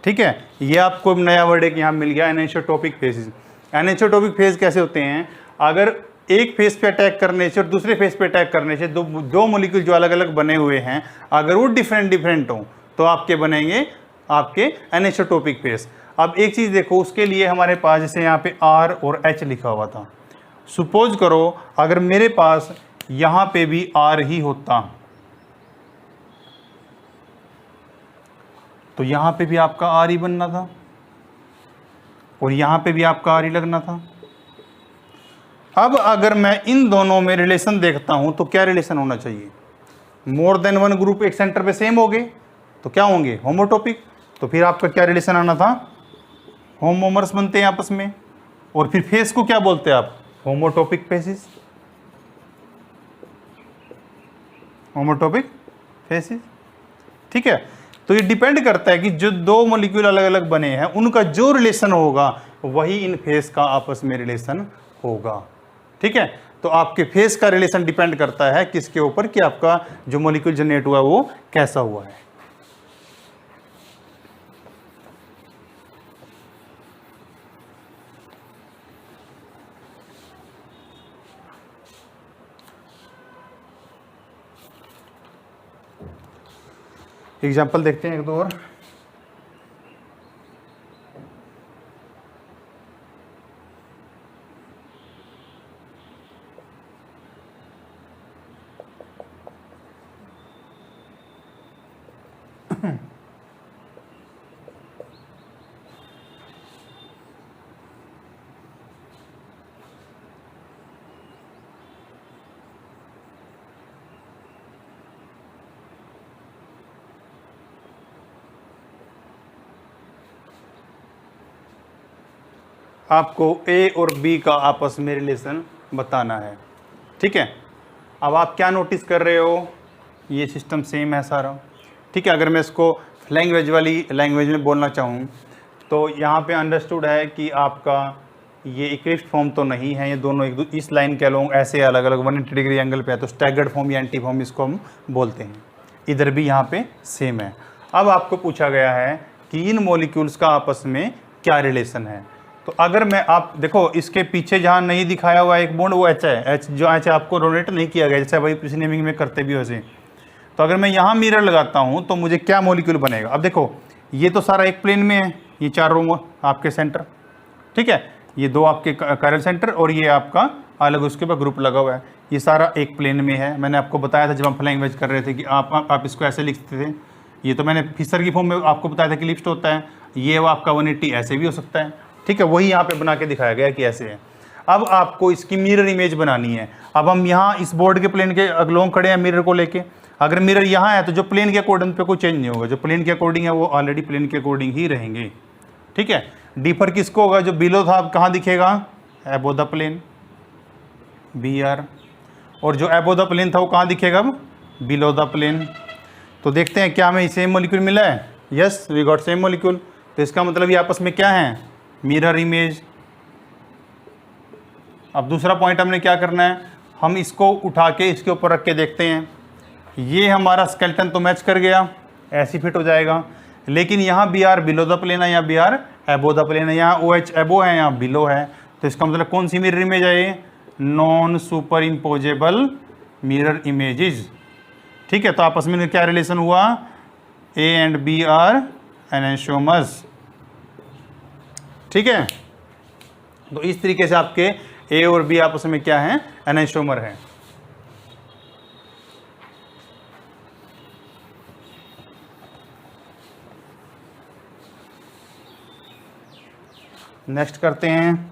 ठीक है, ये आपको नया वर्ड एक यहाँ मिल गया, एनेंशियोटोपिक फेसिस। एनेंशियोटोपिक फेस कैसे होते हैं? अगर एक फेस पे अटैक करने से और दूसरे फेस पे अटैक करने से दो मॉलिक्यूल जो अलग अलग बने हुए हैं, अगर वो डिफरेंट हो तो आपके बनेंगे आपके एनेंशियोटोपिक फेस। अब एक चीज़ देखो, उसके लिए हमारे पास जैसे यहाँ पे R और H लिखा हुआ था, सपोज करो अगर मेरे पास यहाँ पे भी R ही होता तो यहाँ पे भी आपका R ही बनना था और यहाँ पे भी आपका R ही लगना था। अब अगर मैं इन दोनों में रिलेशन देखता हूं तो क्या रिलेशन होना चाहिए? मोर देन वन ग्रुप एक सेंटर पे सेम हो गए तो क्या होंगे? होमोटोपिक। तो फिर आपका क्या रिलेशन आना था? होमोमर्स बनते हैं आपस में। और फिर फेस को क्या बोलते हैं आप? होमोटोपिक फेसिस, होमोटोपिक फेसिस। ठीक है, तो ये डिपेंड करता है कि जो दो मॉलिक्यूल अलग अलग बने हैं उनका जो रिलेशन होगा वही इन फेस का आपस में रिलेशन होगा। ठीक है, तो आपके फेस का रिलेशन डिपेंड करता है किसके ऊपर? कि आपका जो मॉलिक्यूल जनरेट हुआ वो कैसा हुआ है। एग्जाम्पल देखते हैं एक दो और। आपको A और B का आपस में रिलेशन बताना है। ठीक है, अब आप क्या नोटिस कर रहे हो? ये सिस्टम सेम है सारा। ठीक है, अगर मैं इसको लैंग्वेज वाली लैंग्वेज में बोलना चाहूँ तो यहाँ पे अंडरस्टूड है कि आपका ये इक्लिप्स फॉर्म तो नहीं है, ये दोनों एक इस लाइन के अलोंग ऐसे अलग अलग 180 डिग्री एंगल पे है, तो स्टैगर्ड फॉर्म या एंटी फॉर्म इसको हम बोलते हैं। इधर भी यहाँ पे सेम है। अब आपको पूछा गया है कि इन मॉलिक्यूल्स का आपस में क्या रिलेशन है। तो अगर मैं आप देखो इसके पीछे जहाँ नहीं दिखाया हुआ एक बॉन्ड वो H है, H जो H आपको डोनेट नहीं किया गया, जैसे भाई पिछली नेमिंग में करते भी वैसे। तो अगर मैं यहाँ मिरर लगाता हूँ तो मुझे क्या मॉलिक्यूल बनेगा? अब देखो ये तो सारा एक प्लेन में है, ये चारों आपके सेंटर। ठीक है, ये दो आपके कायरल सेंटर और ये आपका अलग उसके ऊपर ग्रुप लगा हुआ है, ये सारा एक प्लेन में है। मैंने आपको बताया था जब हम लैंग्वेज कर रहे थे कि आप इसको ऐसे लिखते थे। ये तो मैंने फिशर की फॉर्म में आपको बताया था कि लिप्स्ट होता है, ये वो आपका 180 ऐसे भी हो सकता है। ठीक है, वही यहाँ पे बना के दिखाया गया कि ऐसे है। अब आपको इसकी मिरर इमेज बनानी है। अब हम यहाँ इस बोर्ड के प्लेन के अगलोंग खड़े हैं मिरर को लेके। अगर मिरर यहाँ है तो जो प्लेन के अकॉर्डिंग पे कोई चेंज नहीं होगा, जो प्लेन के अकॉर्डिंग है वो ऑलरेडी प्लेन के अकॉर्डिंग ही रहेंगे। ठीक है, डिफर किसको होगा? जो बिलो था कहाँ दिखेगा? Above the plane, BR। और जो अबव द प्लेन था वो कहाँ दिखेगा? अब बिलो द प्लेन। तो देखते हैं क्या हमें सेम मॉलिक्यूल मिला है। Yes, we got same molecule. तो इसका मतलब ये आपस में क्या है, मिरर इमेज। अब दूसरा पॉइंट हमने क्या करना है, हम इसको उठा के इसके ऊपर रख के देखते हैं। ये हमारा स्केलेटन तो मैच कर गया, ऐसे फिट हो जाएगा, लेकिन यहाँ B R below the plane है, यहाँ B R above the plane है, यहाँ ओ एच एबो है, यहाँ बिलो है। तो इसका मतलब कौन सी मिरर इमेज है ये, non super imposable mirror images. ठीक है, तो आपस में क्या रिलेशन हुआ, A and B are enantiomers. ठीक है, तो इस तरीके से आपके ए और बी आपस में क्या है, एनेंशियोमर है। नेक्स्ट करते हैं,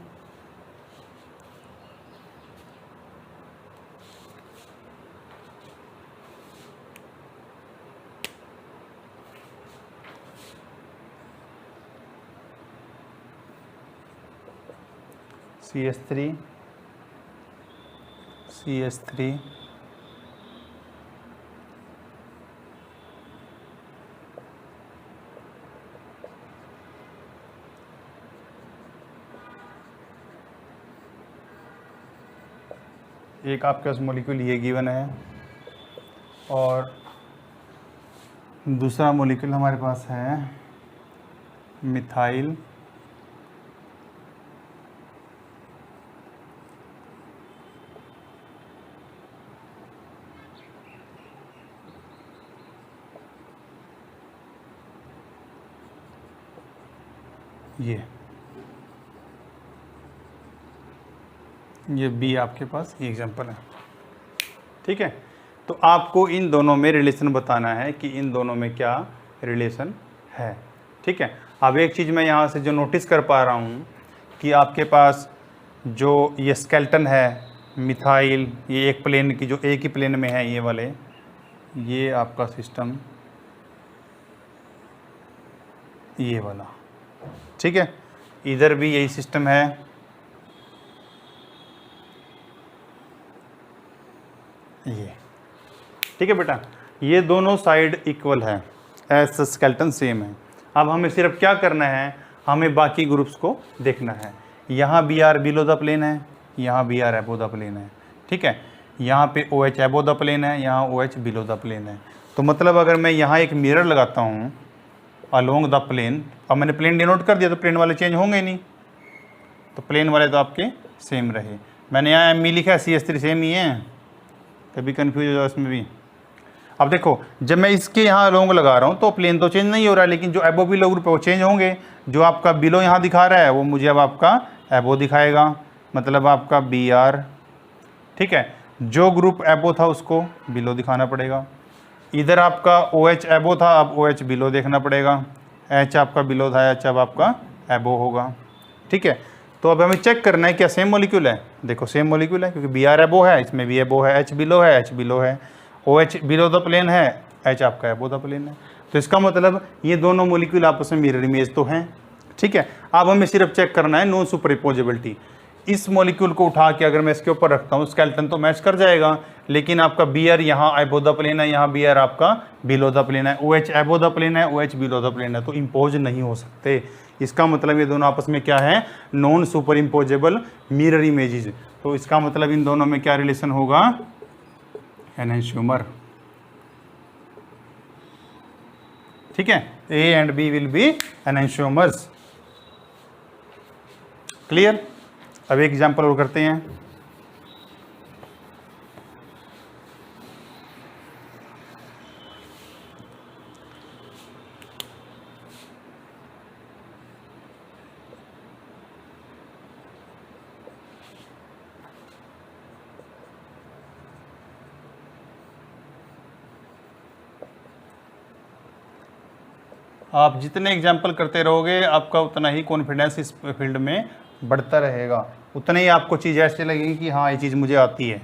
CH3 CH3 एक आपके पास मॉलिक्यूल ये गिवन है और दूसरा मॉलिक्यूल हमारे पास है मिथाइल ये बी आपके पास ये एग्जांपल है। ठीक है, तो आपको इन दोनों में रिलेशन बताना है कि इन दोनों में क्या रिलेशन है। ठीक है, अब एक चीज़ मैं यहाँ से जो नोटिस कर पा रहा हूँ कि आपके पास जो ये स्केलेटन है मिथाइल, ये एक प्लेन की जो एक ही प्लेन में है, ये वाले, ये आपका सिस्टम ये वाला। ठीक है, इधर भी यही सिस्टम है, ये। ठीक है बेटा, ये दोनों साइड इक्वल है, एस स्केलेटन सेम है। अब हमें सिर्फ क्या करना है, हमें बाकी ग्रुप्स को देखना है। यहाँ B R below the plane है, यहाँ B R above the plane है। ठीक है, यहाँ पे O H above the plane है, यहाँ O H below the plane है। तो मतलब अगर मैं यहाँ एक मिरर लगाता हूँ अलोंग द प्लेन, अब मैंने प्लेन डिनोट कर दिया तो प्लेन वाले चेंज होंगे नहीं, तो प्लेन वाले तो आपके सेम रहे। मैंने यहाँ एम ई लिखा है, CH3 सेम ही है, कभी कन्फ्यूज हो जाओ इसमें भी। अब देखो, जब मैं इसके यहाँ अलोंग लगा रहा हूँ तो प्लेन तो चेंज नहीं हो रहा है, लेकिन जो एबो बिलो ग्रुप है वो चेंज होंगे। जो आपका बिलो यहाँ दिखा रहा है वो मुझे अब आपका एबो दिखाएगा, मतलब आपका बी आर। ठीक है, जो ग्रुप एबो था उसको बिलो दिखाना पड़ेगा। इधर आपका ओ एच एबो था, अब ओ एच बिलो देखना पड़ेगा। एच आपका बिलो था, एच अब आपका एबो होगा। ठीक है, तो अब हमें चेक करना है क्या सेम मॉलिक्यूल है। देखो सेम मॉलिक्यूल है, क्योंकि बी आर एबो है, इसमें भी एबो है, एच बिलो है, एच बिलो है, O H below the plane है, एच आपका एबो द प्लेन है। तो इसका मतलब ये दोनों मॉलिक्यूल आपस में मिरर इमेज तो हैं। ठीक है, अब हमें सिर्फ चेक करना है नॉन सुपरइम्पोजेबिलिटी। इस मॉलिक्यूल को उठा के अगर मैं इसके ऊपर रखता हूँ स्केलेटन तो मैच कर जाएगा, लेकिन आपका बी आर यहाँ एबो द प्लेन है, यहाँ बी आर आपका बिलो द प्लेन है, O H above the plane है, O H below the plane है, तो इम्पोज नहीं हो सकते। इसका मतलब ये दोनों आपस में क्या है, non super imposable mirror images. तो इसका मतलब इन दोनों में क्या रिलेशन होगा, एनेंशियोमर। ठीक है, A and B will be enantiomers. Clear. अब एक एग्जांपल और करते हैं। आप जितने एग्जाम्पल करते रहोगे आपका उतना ही कॉन्फिडेंस इस फील्ड में बढ़ता रहेगा, उतना ही आपको चीज़ ऐसे लगेगी कि हाँ ये चीज़ मुझे आती है।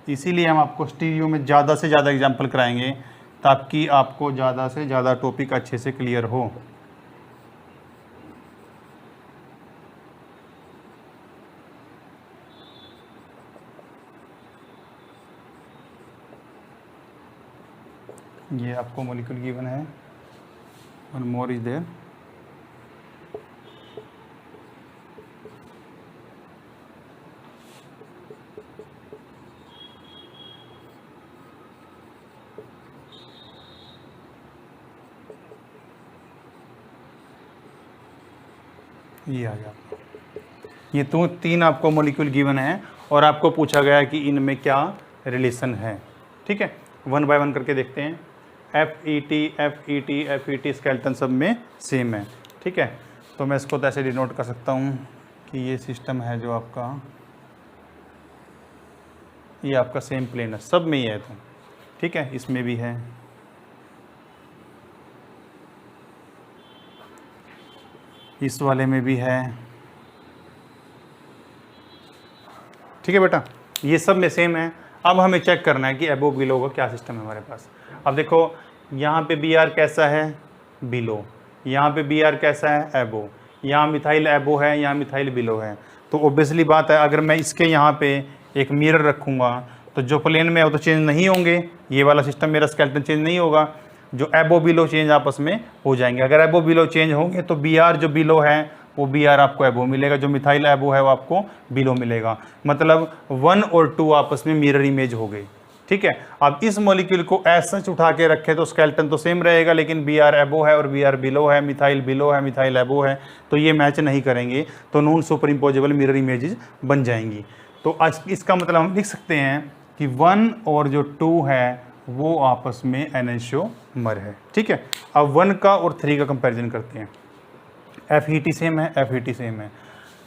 इसीलिए हम आपको स्टीरियो में ज़्यादा से ज़्यादा एग्जाम्पल कराएंगे ताकि आपको ज़्यादा से ज़्यादा टॉपिक अच्छे से क्लियर हो। ये आपको मॉलिक्यूल गिवन है, वन मोर इज देयर। ये आ गया, ये तो 3 आपको मॉलिक्यूल गिवन है और आपको पूछा गया है कि इनमें क्या रिलेशन है। ठीक है, वन बाय वन करके देखते हैं। FET स्केलेटन सब में सेम है। ठीक है, तो मैं इसको तो ऐसे डिनोट कर सकता हूँ कि ये सिस्टम है जो आपका, ये आपका सेम प्लेन है, सब में ही है। तो ठीक है, इसमें भी है, इस वाले में भी है। ठीक है बेटा, ये सब में सेम है। अब हमें चेक करना है कि एबो बिलो का क्या सिस्टम है हमारे पास। अब देखो यहाँ पे Br कैसा है, बिलो, यहाँ पे Br कैसा है, एबो, यहाँ मिथाइल एबो है, यहाँ मिथाइल बिलो है। तो ऑब्वियसली बात है, अगर मैं इसके यहाँ पे एक मिरर रखूँगा तो जो प्लेन में है वो तो चेंज नहीं होंगे, ये वाला सिस्टम मेरा स्केलेटन चेंज नहीं होगा, जो एबो बिलो चेंज आपस में हो जाएंगे। अगर एबो बिलो चेंज होंगे तो Br जो बिलो है वो Br आपको एबो मिलेगा, जो मिथाइल एबो है वो आपको बिलो मिलेगा। मतलब 1 और 2 आपस में मिरर इमेज हो गई। ठीक है, अब इस मॉलिक्यूल को ऐसा उठा के रखे तो स्केलेटन तो सेम रहेगा, लेकिन Br एबो है और Br बिलो है, मिथाइल बिलो है, मिथाइल एबो है, तो ये मैच नहीं करेंगे, तो non super imposable mirror images बन जाएंगी। तो इसका मतलब हम लिख सकते हैं कि 1 और जो 2 है वो आपस में एनेंशियोमर है। ठीक है, अब 1 का और 3 का कंपैरिजन करते हैं। FET सेम है, FET सेम है,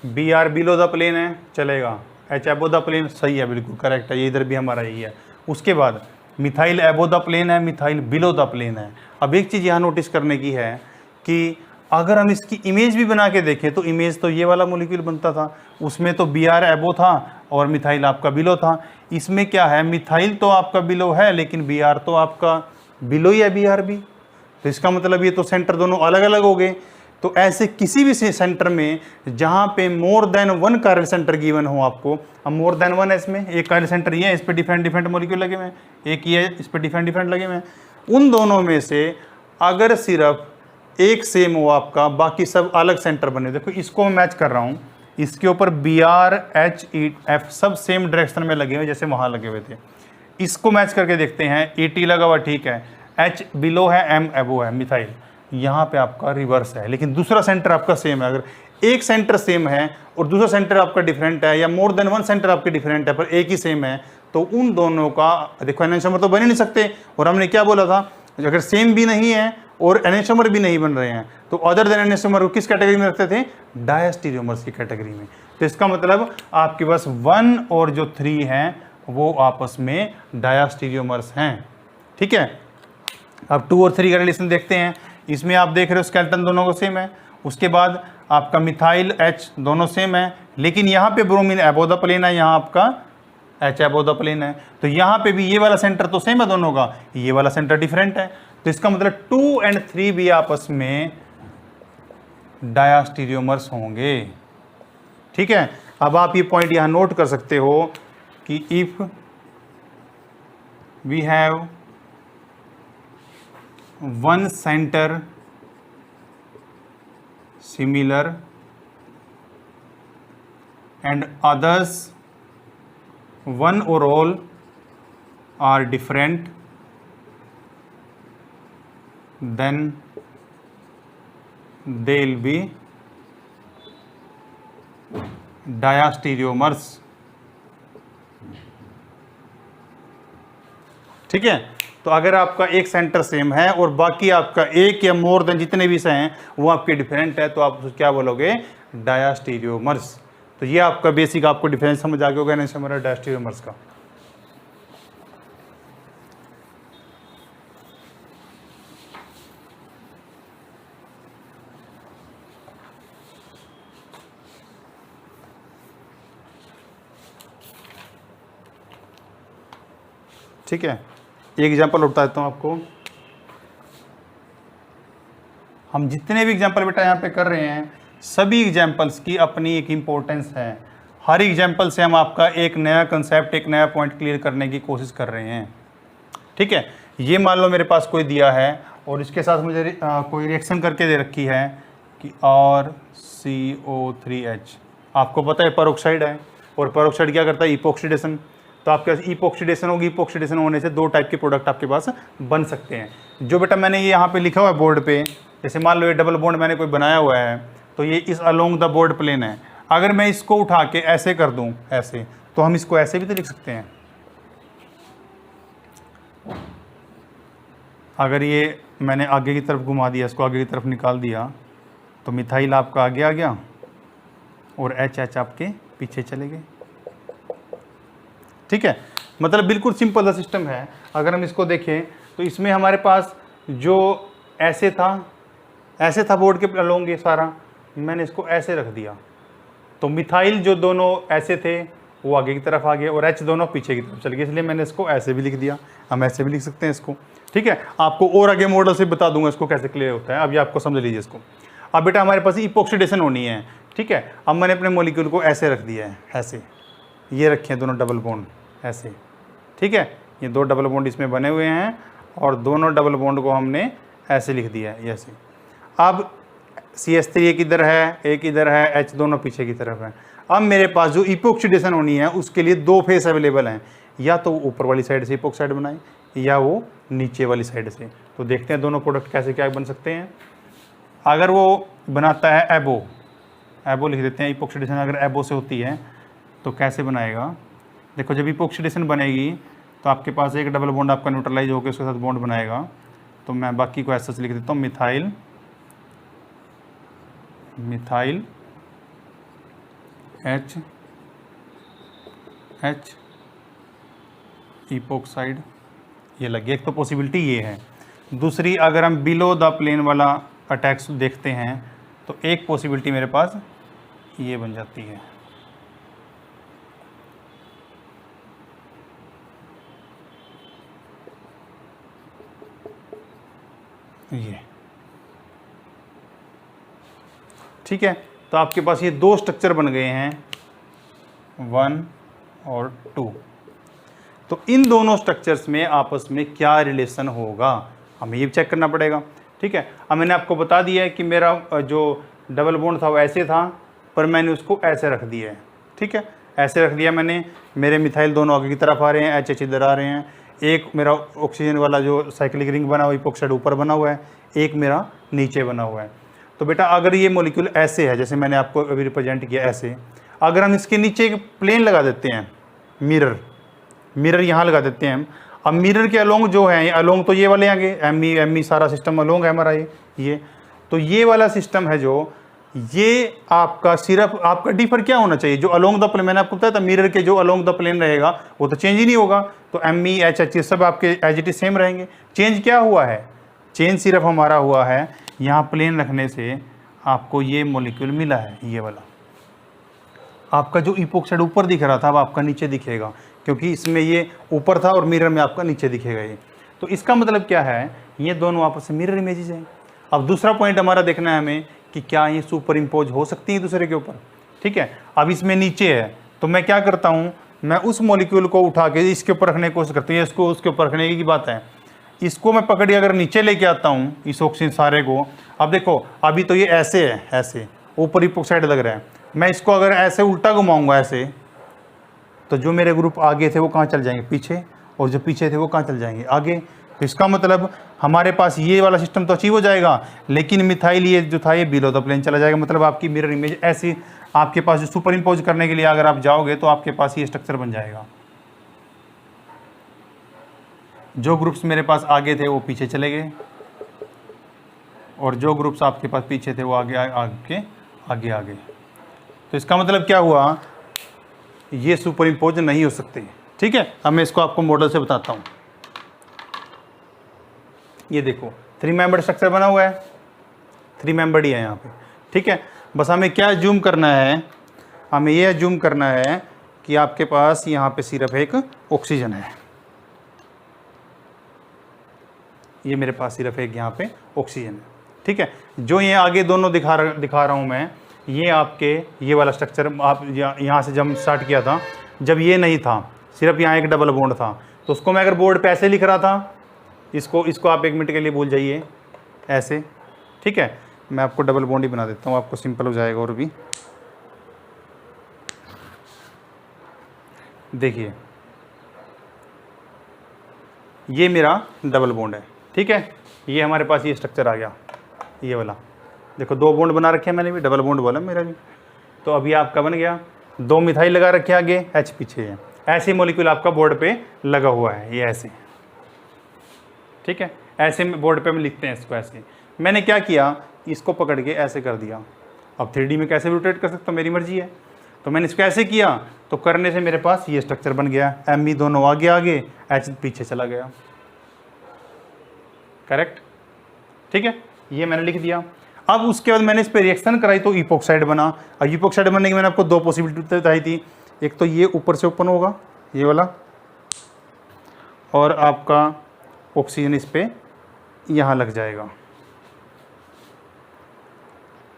Br बिलो द प्लेन है, चलेगा, H एबो द प्लेन, सही है, बिल्कुल करेक्ट है, ये इधर भी हमारा यही है। उसके बाद मिथाइल एबो द प्लेन है, मिथाइल बिलो द प्लेन है। अब एक चीज़ यहाँ नोटिस करने की है कि अगर हम इसकी इमेज भी बना के देखें तो इमेज तो ये वाला मॉलिक्यूल बनता था, उसमें तो Br एबो था और मिथाइल आपका बिलो था। इसमें क्या है, मिथाइल तो आपका बिलो है लेकिन Br तो आपका बिलो ही है, Br भी। तो इसका मतलब ये तो सेंटर दोनों अलग अलग हो गए। तो ऐसे किसी भी सेंटर में जहाँ पे more than 1 chiral centre given हो आपको, अब मोर देन 1 है इसमें, एक कायरल सेंटर ये है, इस पे डिफरेंट मॉलिक्यूल लगे हुए हैं, एक ये है, इस पे डिफरेंट लगे हुए हैं। उन दोनों में से अगर सिर्फ एक सेम हो आपका, बाकी सब अलग सेंटर बने, देखो इसको मैं मैच कर रहा हूँ, इसके ऊपर Br H E F सब सेम डायरेक्शन में लगे हुए जैसे वहाँ लगे हुए थे। इसको मैच करके देखते हैं, ET लगा हुआ ठीक है, H बिलो है, M एबो है, मिथाइल, यहाँ पे आपका रिवर्स है, लेकिन दूसरा सेंटर आपका सेम है। अगर एक सेंटर सेम है और दूसरा सेंटर आपका डिफरेंट है, या मोर देन 1 सेंटर आपके डिफरेंट है पर एक ही सेम है, तो उन दोनों का देखो एनेंशियोमर तो बन ही नहीं सकते। और हमने क्या बोला था, अगर सेम भी नहीं है और एनेंशियोमर भी नहीं बन रहे हैं तो अदर देन एनेंशियोमर को किस कैटेगरी में रखते थे, डायस्टीरियोमर्स की कैटेगरी में। तो इसका मतलब आपके पास 1 और जो 3 हैं वो आपस में डायस्टीरियोमर्स हैं। ठीक है, अब 2 और 3 का रिलेशन देखते हैं। इसमें आप देख रहे हो स्केलेटन दोनों को सेम है, उसके बाद आपका मिथाइल H दोनों सेम है, लेकिन यहाँ पे ब्रोमीन एबो द प्लेन है, यहाँ आपका H एबो द प्लेन है। तो यहाँ पे भी ये वाला सेंटर तो सेम है दोनों का, ये वाला सेंटर डिफरेंट है। तो इसका मतलब 2 और 3 भी आपस में डायस्टीरियोमर्स होंगे। ठीक है, अब आप ये पॉइंट यहाँ नोट कर सकते हो कि if we have one center similar and others one or all are different, then they'll be diastereomers। ठीक है, तो अगर आपका एक सेंटर सेम है और बाकी आपका एक या मोर देन जितने भी से हैं वो आपके डिफरेंट है, तो आप क्या बोलोगे, डायस्टीरियोमर्स। तो ये आपका बेसिक आपको डिफरेंस समझ आ गया होगा एनेंशियोमर और डायस्टीरियोमर्स का। ठीक है, एक एग्जांपल बता देता हूँ आपको। हम जितने भी एग्जांपल बेटा यहाँ पे कर रहे हैं, सभी एग्जांपल्स की अपनी एक इम्पोर्टेंस है। हर एग्जांपल से हम आपका एक नया कंसेप्ट, एक नया पॉइंट क्लियर करने की कोशिश कर रहे हैं। ठीक है, ये मान लो मेरे पास कोई दिया है और इसके साथ मुझे कोई रिएक्शन करके दे रखी है कि RCO3H। आपको पता है पेरोक्साइड है, और पेरोक्साइड क्या करता है, इपोक्सीडेशन। तो आपके पास इपोक्सीडेशन होगी, इपोक्सीडेशन होने से दो टाइप के प्रोडक्ट आपके पास बन सकते हैं। जो बेटा मैंने ये यहाँ पे लिखा हुआ है बोर्ड पे, जैसे मान लो ये डबल बॉन्ड मैंने कोई बनाया हुआ है, तो ये इस अलोंग द बोर्ड प्लेन है। अगर मैं इसको उठा के ऐसे कर दूं, ऐसे, तो हम इसको ऐसे भी तो लिख सकते हैं। अगर ये मैंने आगे की तरफ घुमा दिया, इसको आगे की तरफ निकाल दिया, तो मिथाइल आपका आगे आ गया और HH आपके पीछे चले गए। ठीक है, मतलब बिल्कुल सिंपल सा सिस्टम है। अगर हम इसको देखें तो इसमें हमारे पास जो ऐसे था बोर्ड के अलोंग ये सारा, मैंने इसको ऐसे रख दिया, तो मिथाइल जो दोनों ऐसे थे वो आगे की तरफ आ गए और H दोनों पीछे की तरफ चल गए, इसलिए मैंने इसको ऐसे भी लिख दिया। हम ऐसे भी लिख सकते हैं इसको। ठीक है, आपको और आगे मॉडल से बता दूंगा इसको कैसे क्लियर होता है, अभी आपको समझ लीजिए इसको। अब बेटा हमारे पास इपोक्सीडेशन होनी है। ठीक है, अब मैंने अपने मॉलिक्यूल को ऐसे रख दिया है, ऐसे ये रखे हैं दोनों डबल बॉन्ड ऐसे। ठीक है, ये दो डबल बॉन्ड इसमें बने हुए हैं और दोनों डबल बॉन्ड को हमने ऐसे लिख दिया है, ऐसे। अब CH3 एक इधर है, एक इधर है, H दोनों पीछे की तरफ है। अब मेरे पास जो इपोक्सीडेशन होनी है उसके लिए दो फेस अवेलेबल हैं, या तो ऊपर वाली साइड से इपोक्साइड बनाए या वो नीचे वाली साइड से। तो देखते हैं दोनों प्रोडक्ट कैसे क्या बन सकते हैं। अगर वो बनाता है एबो लिख देते हैं, इपोक्सीडेशन अगर एबो से होती है तो कैसे बनाएगा। देखो जब इपोक्सीडेशन बनेगी तो आपके पास एक डबल बॉन्ड आपका न्यूट्रलाइज होकर उसके साथ बॉन्ड बनाएगा, तो मैं बाकी को ऐसा लिख देता हूँ, मिथाइल H इपोक्साइड, ये लगे। एक तो पॉसिबिलिटी ये है। दूसरी, अगर हम बिलो द प्लेन वाला अटैक्स देखते हैं तो एक पॉसिबिलिटी मेरे पास ये बन जाती है, ये। ठीक है, तो आपके पास ये दो स्ट्रक्चर बन गए हैं, 1 और 2। तो इन दोनों स्ट्रक्चर्स में आपस में क्या रिलेशन होगा हमें ये चेक करना पड़ेगा। ठीक है, अब मैंने आपको बता दिया है कि मेरा जो डबल बॉन्ड था वो ऐसे था, पर मैंने उसको ऐसे रख दिया है। ठीक है, ऐसे रख दिया मैंने, मेरे मिथाइल दोनों आगे की तरफ आ रहे हैं, HH इधर आ रहे हैं। एक मेरा ऑक्सीजन वाला जो साइक्लिक रिंग बना हुआ है, इपोक्साइड ऊपर बना हुआ है, एक मेरा नीचे बना हुआ है। तो बेटा अगर ये मॉलिक्यूल ऐसे है, जैसे मैंने आपको अभी रिप्रेजेंट किया ऐसे, अगर हम इसके नीचे एक प्लेन लगा देते हैं, मिरर यहाँ लगा देते हैं हम। अब मिरर के अलोंग जो है, अलोंग तो ये वाले आगे एम ई सारा सिस्टम अलोंग है हमारा ये। तो ये वाला सिस्टम है जो, ये आपका सिर्फ आपका डिफर क्या होना चाहिए, जो अलोंग द प्लेन, मैंने आपको बताया था मिरर के जो अलोंग द प्लेन रहेगा वो तो चेंज ही नहीं होगा। तो MEHH सब आपके एज इट इज सेम रहेंगे। चेंज क्या हुआ है, चेंज सिर्फ हमारा हुआ है यहाँ प्लेन रखने से आपको ये मॉलिक्यूल मिला है, ये वाला। आपका जो इपोक्साइड ऊपर दिख रहा था अब आपका नीचे दिखेगा, क्योंकि इसमें ये ऊपर था और मिरर में आपका नीचे दिखेगा ये। तो इसका मतलब क्या है, ये दोनों आपस में मिरर इमेजेस हैं। अब दूसरा पॉइंट हमारा देखना है हमें कि क्या ये सुपर इम्पोज हो सकती है दूसरे के ऊपर। ठीक है, अब इसमें नीचे है तो मैं क्या करता हूँ, मैं उस मॉलिक्यूल को उठा के इसके ऊपर रखने की कोशिश करती हूँ, इसको उसके ऊपर रखने की बात है। इसको मैं पकड़ के अगर नीचे लेके आता हूँ इस ऑक्सीजन सारे को, अब देखो अभी तो ये ऐसे है, ऐसे ऊपर इपोक्साइड लग रहा है, मैं इसको अगर ऐसे उल्टा घुमाऊंगा ऐसे, तो जो मेरे ग्रुप आगे थे वो कहाँ चल जाएंगे, पीछे, और जो पीछे थे वो कहाँ चल जाएंगे, आगे। तो इसका मतलब हमारे पास ये वाला सिस्टम तो अचीव हो जाएगा, लेकिन मिथाइल ये जो था ये बिलो द प्लेन चला जाएगा। मतलब आपकी मिरर इमेज ऐसी आपके पास जो सुपर इम्पोज करने के लिए अगर आप जाओगे तो आपके पास ये स्ट्रक्चर बन जाएगा। जो ग्रुप्स मेरे पास आगे थे वो पीछे चले गए, और जो ग्रुप्स आपके पास पीछे थे वो आगे आ गए। तो इसका मतलब क्या हुआ, ये सुपर इम्पोज नहीं हो सकते। ठीक है, अब मैं इसको आपको मॉडल से बताता हूँ। ये देखो 3 मेंबर स्ट्रक्चर बना हुआ है, 3 मेंबर्ड ही है यहाँ पे। ठीक है, बस हमें क्या जूम करना है, हमें यह जूम करना है कि आपके पास यहाँ पे सिर्फ एक ऑक्सीजन है, ये मेरे पास सिर्फ एक यहाँ पे ऑक्सीजन है। ठीक है, जो ये आगे दोनों दिखा रहा हूँ मैं, ये आपके ये वाला स्ट्रक्चर आप यहाँ से जब स्टार्ट किया था, जब ये नहीं था, सिर्फ यहाँ एक डबल बॉन्ड था, तो उसको मैं अगर बोर्ड पे ऐसे लिख रहा था, इसको इसको आप 1 मिनट के लिए भूल जाइए ऐसे, ठीक है। मैं आपको डबल बॉन्ड ही बना देता हूँ, आपको सिंपल हो जाएगा। और भी देखिए ये मेरा डबल बॉन्ड है, ठीक है। ये हमारे पास ये स्ट्रक्चर आ गया, ये वाला देखो 2 बॉन्ड बना रखे हैं मैंने भी, डबल बॉन्ड बोला मेरा भी। तो अभी आपका बन गया, 2 मिथाइल लगा रखे आगे, H पीछे है। ऐसे मॉलिक्यूल आपका बोर्ड पे लगा हुआ है, ये ऐसे, ठीक है। ऐसे बोर्ड पे हम लिखते हैं इसको ऐसे। मैंने क्या किया, इसको पकड़ के ऐसे कर दिया। अब 3D में कैसे रोटेट कर सकता हूँ, मेरी मर्जी है। तो मैंने इसको ऐसे किया, तो करने से मेरे पास ये स्ट्रक्चर बन गया। Me दोनों आगे आगे, H पीछे चला गया, करेक्ट, ठीक है। ये मैंने लिख दिया। अब उसके बाद मैंने इस पर रिएक्शन कराई तो इपोक्साइड बना। और इपोक्साइड बनने की मैंने आपको 2 पॉसिबिलिटी बताई थी। एक तो ये ऊपर से ओपन होगा, ये वाला, और आपका ऑक्सीजन इस पे यहाँ लग जाएगा।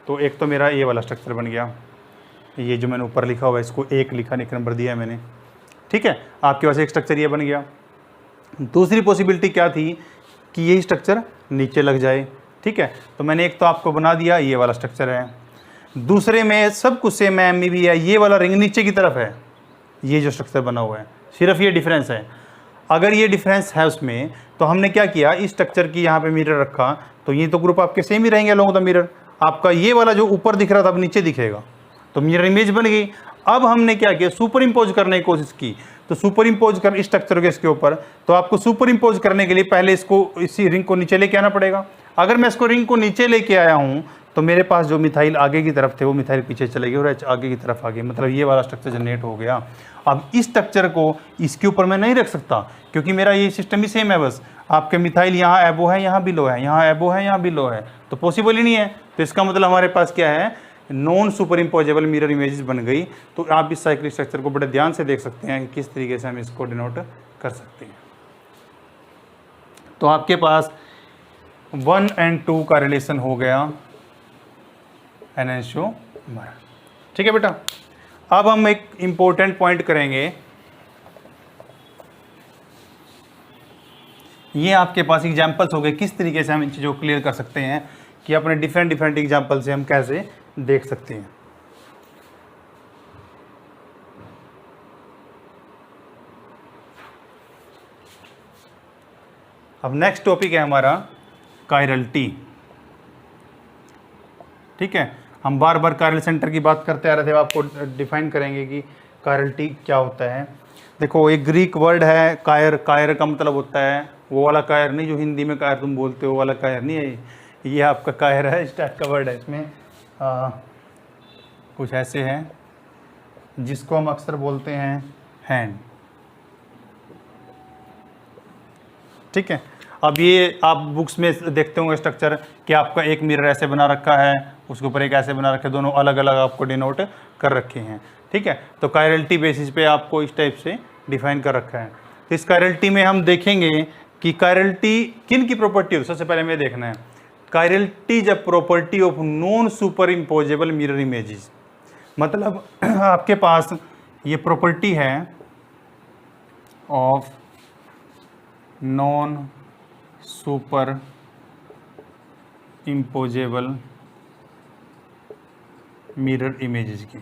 तो एक तो मेरा ये वाला स्ट्रक्चर बन गया, ये जो मैंने ऊपर लिखा हुआ है इसको 1 लिखा, 1 नंबर दिया है मैंने, ठीक है। आपके पास एक स्ट्रक्चर ये बन गया। दूसरी पॉसिबिलिटी क्या थी कि यही स्ट्रक्चर नीचे लग जाए, ठीक है। तो मैंने एक तो आपको बना दिया, ये वाला स्ट्रक्चर है। दूसरे में सब कुछ सेम है, Me भी है, ये वाला रिंग नीचे की तरफ है, ये जो स्ट्रक्चर बना हुआ है, सिर्फ ये डिफरेंस है। अगर ये डिफरेंस है उसमें, तो हमने क्या किया, इस स्ट्रक्चर की यहाँ पे मिरर रखा, तो ये तो ग्रुप आपके सेम ही रहेंगे अलोंग द मिरर। आपका ये वाला जो ऊपर दिख रहा था अब नीचे दिखेगा, तो मिरर इमेज बन गई। अब हमने क्या किया, सुपर इम्पोज करने की कोशिश की। तो सुपर इम्पोज कर इस स्ट्रक्चर के इसके ऊपर, तो आपको सुपर इम्पोज करने के लिए पहले इसको, इसी रिंग को नीचे लेके आना पड़ेगा। अगर मैं इसको रिंग को नीचे लेके आया हूँ, तो मेरे पास जो मिथाइल आगे की तरफ थे वो मिथाइल पीछे चले गए और H आगे की तरफ आ गए, मतलब ये वाला स्ट्रक्चर जनरेट हो गया। अब इस स्ट्रक्चर को इसके ऊपर मैं नहीं रख सकता, क्योंकि मेरा ये सिस्टम ही सेम है। बस आपके मिथाइल यहाँ एबो है, यहाँ बिलो है, यहाँ एबो है, यहाँ बिलो है, तो पॉसिबल ही नहीं है। तो इसका मतलब हमारे पास क्या है, non super imposable mirror images बन गई। तो आप इस साइक्लिक स्ट्रक्चर को बड़े ध्यान से देख सकते हैं कि किस तरीके से हम इसको डिनोट कर सकते हैं। तो आपके पास 1 और 2 का रिलेशन हो गया एनेंशियोमर, ठीक है बेटा। अब हम एक इंपॉर्टेंट पॉइंट करेंगे। ये आपके पास एग्जाम्पल्स हो गए, किस तरीके से हम इन चीज़ों को क्लियर कर सकते हैं कि अपने डिफरेंट एग्जाम्पल से हम कैसे देख सकते हैं। अब नेक्स्ट टॉपिक है हमारा कायरलिटी, ठीक है। हम बार बार कायरल सेंटर की बात करते आ रहे थे, आपको डिफाइन करेंगे कि कायरलिटी क्या होता है। देखो एक ग्रीक वर्ड है कायर, कायर का मतलब होता है वो वाला कायर नहीं जो हिंदी में कायर तुम बोलते हो, वाला कायर नहीं है ये आपका कायर है, इस टाइप का वर्ड है। इसमें कुछ ऐसे है जिसको हम अक्सर बोलते हैं हैंड, ठीक है। अब ये आप बुक्स में देखते होंगे स्ट्रक्चर कि आपका एक मिरर ऐसे बना रखा है, उसके ऊपर एक ऐसे बना रखा है, दोनों अलग अलग आपको डिनोट कर रखे हैं, ठीक है। तो कायरलिटी बेसिस पे आपको इस टाइप से डिफाइन कर रखा है। तो इस कायरलिटी में हम देखेंगे कि कायरलिटी किन की प्रॉपर्टी हो। सबसे पहले हमें देखना है chirality is a property of non super imposable mirror images. मतलब आपके पास ये प्रॉपर्टी है of non super imposable mirror images की।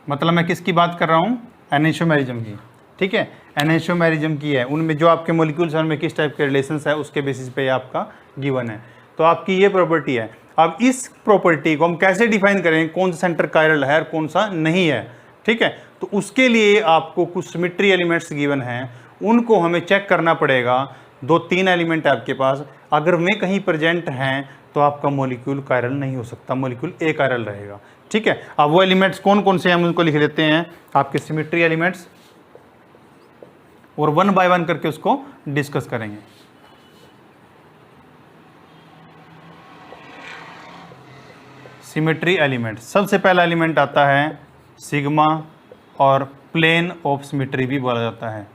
मतलब मैं किसकी बात कर रहा हूँ, एनेंशियोमेरिज्म की, ठीक है। एनेंशियोमेरिज्म की है, उनमें जो आपके मॉलिक्यूल्स हैं उनमें किस टाइप के रिलेशंस है उसके बेसिस पे आपका गिवन है। तो आपकी ये प्रॉपर्टी है। अब इस प्रॉपर्टी को हम कैसे डिफाइन करें, कौन सा सेंटर कायरल है और कौन सा नहीं है, ठीक है। तो उसके लिए आपको कुछ सिमेट्री एलिमेंट्स गिवन हैं, उनको हमें चेक करना पड़ेगा। 2-3 एलिमेंट है आपके पास, अगर वे कहीं प्रेजेंट हैं तो आपका मॉलिक्यूल कायरल नहीं हो सकता, मॉलिक्यूल ए कायरल रहेगा, ठीक है। अब वो एलिमेंट्स कौन कौन से हैं हम उनको लिख लेते हैं, आपके सिमेट्री एलिमेंट्स, और 1 बाय 1 करके उसको डिस्कस करेंगे। सिमेट्री एलिमेंट, सबसे पहला एलिमेंट आता है सिग्मा, और प्लेन ऑफ सिमेट्री भी बोला जाता है।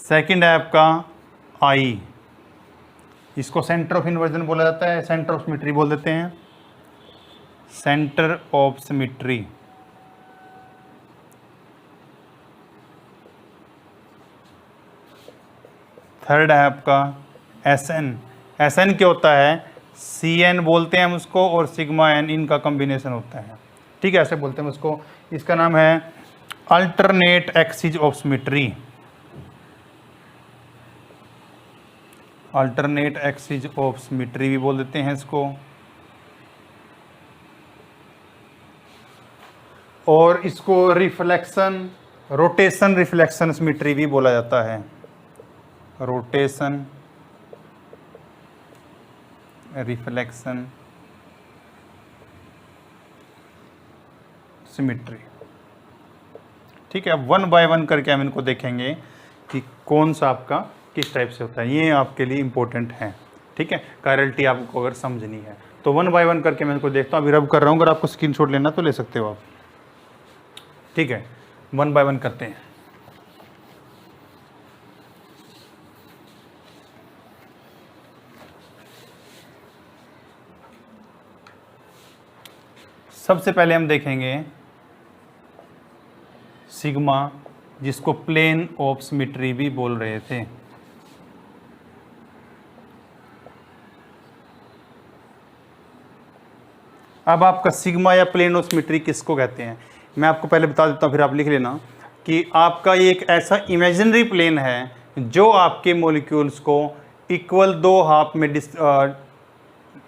सेकंड है आपका आई, इसको सेंटर ऑफ इन्वर्जन बोला जाता है, सेंटर ऑफ सिमेट्री बोल देते हैं, सेंटर ऑफ सिमेट्री। थर्ड है आपका SN। SN क्या होता है? CN बोलते हैं हम उसको, और सिग्मा n इनका कॉम्बिनेशन होता है, ठीक है, ऐसे बोलते हैं उसको। इसका नाम है alternate axis of symmetry, alternate axis of symmetry भी बोल देते हैं इसको। और इसको रिफ्लेक्शन, रोटेशन रिफ्लेक्शन सिमेट्री भी बोला जाता है, रोटेशन रिफ्लेक्शन सिमेट्री, ठीक है। अब 1 बाय 1 करके हम इनको देखेंगे कि कौन सा आपका किस टाइप से होता है, ये आपके लिए इंपॉर्टेंट है, ठीक है। कायरलिटी आपको अगर समझनी है तो 1 बाय 1 करके मैं इनको देखता हूँ, अभी रब कर रहा हूँ, अगर आपको स्क्रीनशॉट लेना तो ले सकते हो आप, ठीक है। 1 बाय 1 करते हैं। सबसे पहले हम देखेंगे सिग्मा, जिसको प्लेन ऑफ सिमेट्री भी बोल रहे थे। अब आपका सिग्मा या प्लेन ऑफ सिमेट्री किसको कहते हैं, मैं आपको पहले बता देता हूँ, फिर आप लिख लेना कि आपका ये एक ऐसा इमेजिनरी प्लेन है जो आपके मॉलिक्यूल्स को इक्वल 2 हाफ में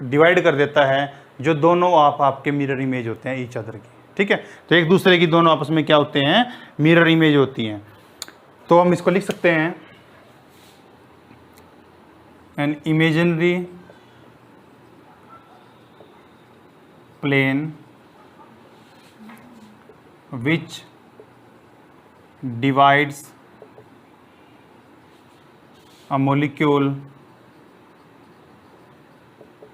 डिवाइड कर देता है, जो दोनों आपके मिरर इमेज होते हैं ईच अदर की, ठीक है। तो एक दूसरे की दोनों आपस में क्या होते हैं? मिरर इमेज होती हैं। तो हम इसको लिख सकते हैं an imaginary plane which divides a molecule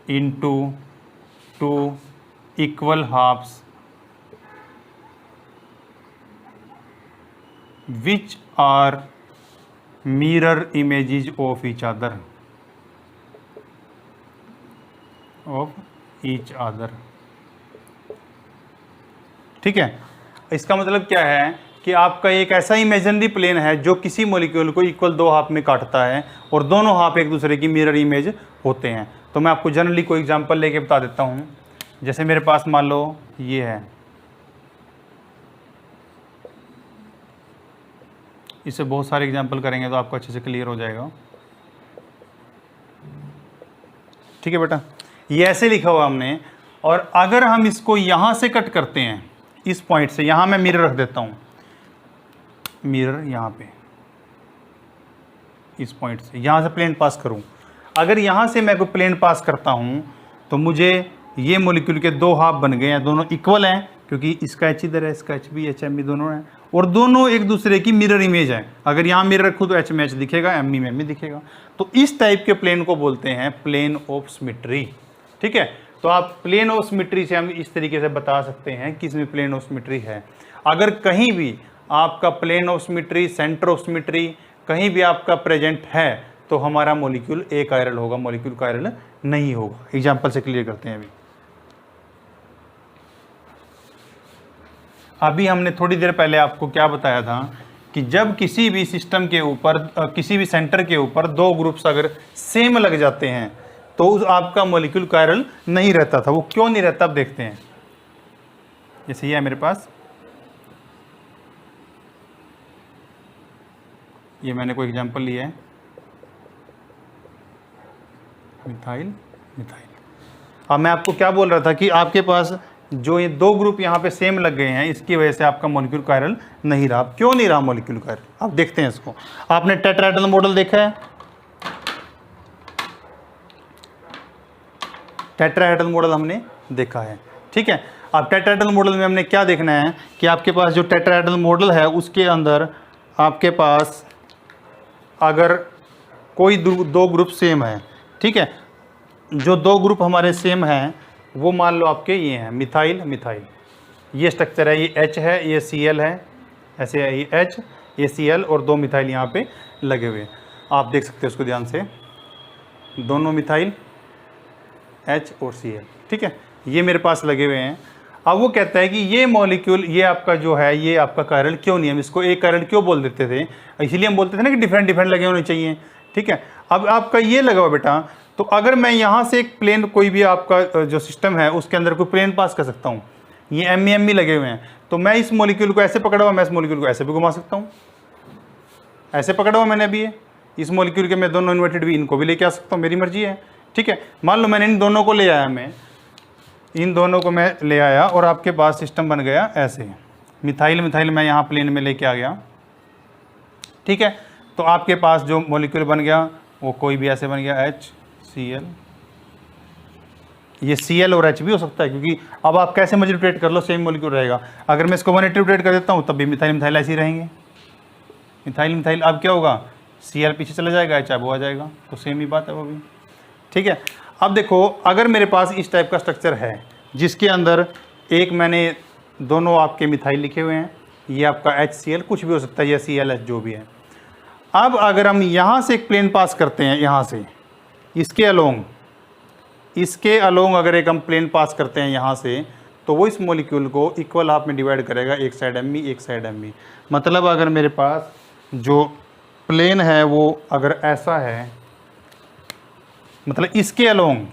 into 2 equal halves which are mirror images of each other, ठीक है। इसका मतलब क्या है कि आपका एक ऐसा इमेजिनरी प्लेन है जो किसी मॉलिक्यूल को इक्वल 2 हाफ में काटता है और दोनों हाफ एक दूसरे की मिरर इमेज होते हैं। तो मैं आपको जनरली कोई एग्जांपल लेके बता देता हूँ। जैसे मेरे पास मान लो ये है, इससे बहुत सारे एग्जांपल करेंगे तो आपको अच्छे से क्लियर हो जाएगा, ठीक है बेटा। ये ऐसे लिखा हुआ हमने, और अगर हम इसको यहाँ से कट करते हैं, इस पॉइंट से, यहाँ मैं मिरर रख देता हूँ, मिरर यहाँ पे इस पॉइंट से, यहाँ से प्लेन पास करूँ, अगर यहाँ से मैं कोई प्लेन पास करता हूँ तो मुझे ये मॉलिक्यूल के 2 हाफ बन गए हैं, दोनों इक्वल हैं क्योंकि इसका एच इधर है, इसका एच भी, एच एम भी दोनों हैं, और दोनों एक दूसरे की मिरर इमेज है। अगर यहाँ मिरर रखूँ तो एच में एच दिखेगा, एम में एम दिखेगा। तो इस टाइप के प्लेन को बोलते हैं प्लेन ऑफ सिमेट्री, ठीक है। तो आप प्लेन ऑफ सिमेट्री से हम इस तरीके से बता सकते हैं कि इसमें प्लेन ऑफ सिमेट्री है। अगर कहीं भी आपका plane of symmetry, centre of symmetry कहीं भी आपका प्रेजेंट है तो हमारा मॉलिक्यूल ए कायरल होगा, मॉलिक्यूल कायरल नहीं होगा। एग्जांपल से क्लियर करते हैं। अभी हमने थोड़ी देर पहले आपको क्या बताया था कि जब किसी भी सिस्टम के ऊपर, किसी भी सेंटर के ऊपर 2 ग्रुप्स अगर सेम लग जाते हैं तो उस आपका मॉलिक्यूल कायरल नहीं रहता था। वो क्यों नहीं रहता, अब देखते हैं। जैसे ये है मेरे पास, ये मैंने कोई एग्जांपल लिया है, मिथाइल मिथाइल। अब मैं आपको क्या बोल रहा था कि आपके पास जो ये 2 ग्रुप यहाँ पे सेम लग गए हैं, इसकी वजह से आपका मॉलिक्यूल कायरल नहीं रहा। क्यों नहीं रहा मॉलिक्यूल कायरल, आप देखते हैं इसको। आपने टेट्राहेड्रल मॉडल देखा है, टेट्राहेड्रल मॉडल हमने देखा है, ठीक है। अब टेट्राहेड्रल मॉडल में हमने क्या देखना है कि आपके पास जो टेट्राहेड्रल मॉडल है उसके अंदर आपके पास अगर कोई 2 ग्रुप सेम है, ठीक है, जो 2 ग्रुप हमारे सेम हैं वो मान लो आपके ये हैं मिथाइल मिथाइल, ये स्ट्रक्चर है, ये H है, ये Cl है, ऐसे है, ये H, ये Cl और 2 मिथाइल यहाँ पे लगे हुए। आप देख सकते हैं उसको ध्यान से, दोनों मिथाइल H और Cl, ठीक है, ये मेरे पास लगे हुए हैं। अब वो कहता है कि ये मॉलिक्यूल, ये आपका जो है, ये आपका कायरल क्यों नहीं है, हम इसको एक कायरल क्यों बोल देते थे, इसीलिए हम बोलते थे ना कि डिफरेंट डिफरेंट लगे होने चाहिए, ठीक है। अब आपका ये लगा हुआ बेटा, तो अगर मैं यहाँ से एक प्लेन, कोई भी आपका जो सिस्टम है उसके अंदर कोई प्लेन पास कर सकता हूँ, ये एम लगे हुए हैं, तो मैं इस मॉलिक्यूल को ऐसे पकड़ा हुआ, मैं इस मॉलिक्यूल को ऐसे भी घुमा सकता हूँ, ऐसे पकड़ा हुआ मैंने अभी ये इस मॉलिक्यूल के, मैं दोनों इन्वर्टेड भी इनको भी लेके आ सकता हूँ, मेरी मर्जी है, ठीक है। मान लो मैंने इन दोनों को ले आया, मैं इन दोनों को मैं ले आया और आपके पास सिस्टम बन गया ऐसे, मिथाइल मिथाइल मैं यहाँ प्लेन में लेके आ गया, ठीक है। तो आपके पास जो मॉलिक्यूल बन गया वो कोई भी ऐसे बन गया HCl, ये Cl और H भी हो सकता है, क्योंकि अब आप कैसे मर्जी रोटेट कर लो सेम मॉलिक्यूल रहेगा। अगर मैं इसको 180 रोटेट कर देता हूँ तब भी मिथाइल मिथाइल ऐसे ही रहेंगे, मिथाइल मिथाइल, अब क्या होगा, Cl पीछे चला जाएगा, H वो आ जाएगा, तो सेम ही बात है वो भी, ठीक है। अब देखो, अगर मेरे पास इस टाइप का स्ट्रक्चर है जिसके अंदर एक मैंने दोनों आपके मिथाइल लिखे हुए हैं, ये आपका HCl कुछ भी हो सकता है, या ClH जो भी है। अब अगर हम यहाँ से एक प्लेन पास करते हैं, यहाँ से इसके अलोंग अगर एक हम प्लेन पास करते हैं यहाँ से, तो वो इस मॉलिक्यूल को इक्वल हाफ में डिवाइड करेगा, एक साइड Me एक साइड Me। मतलब अगर मेरे पास जो प्लेन है वो अगर ऐसा है, मतलब इसके अलोंग,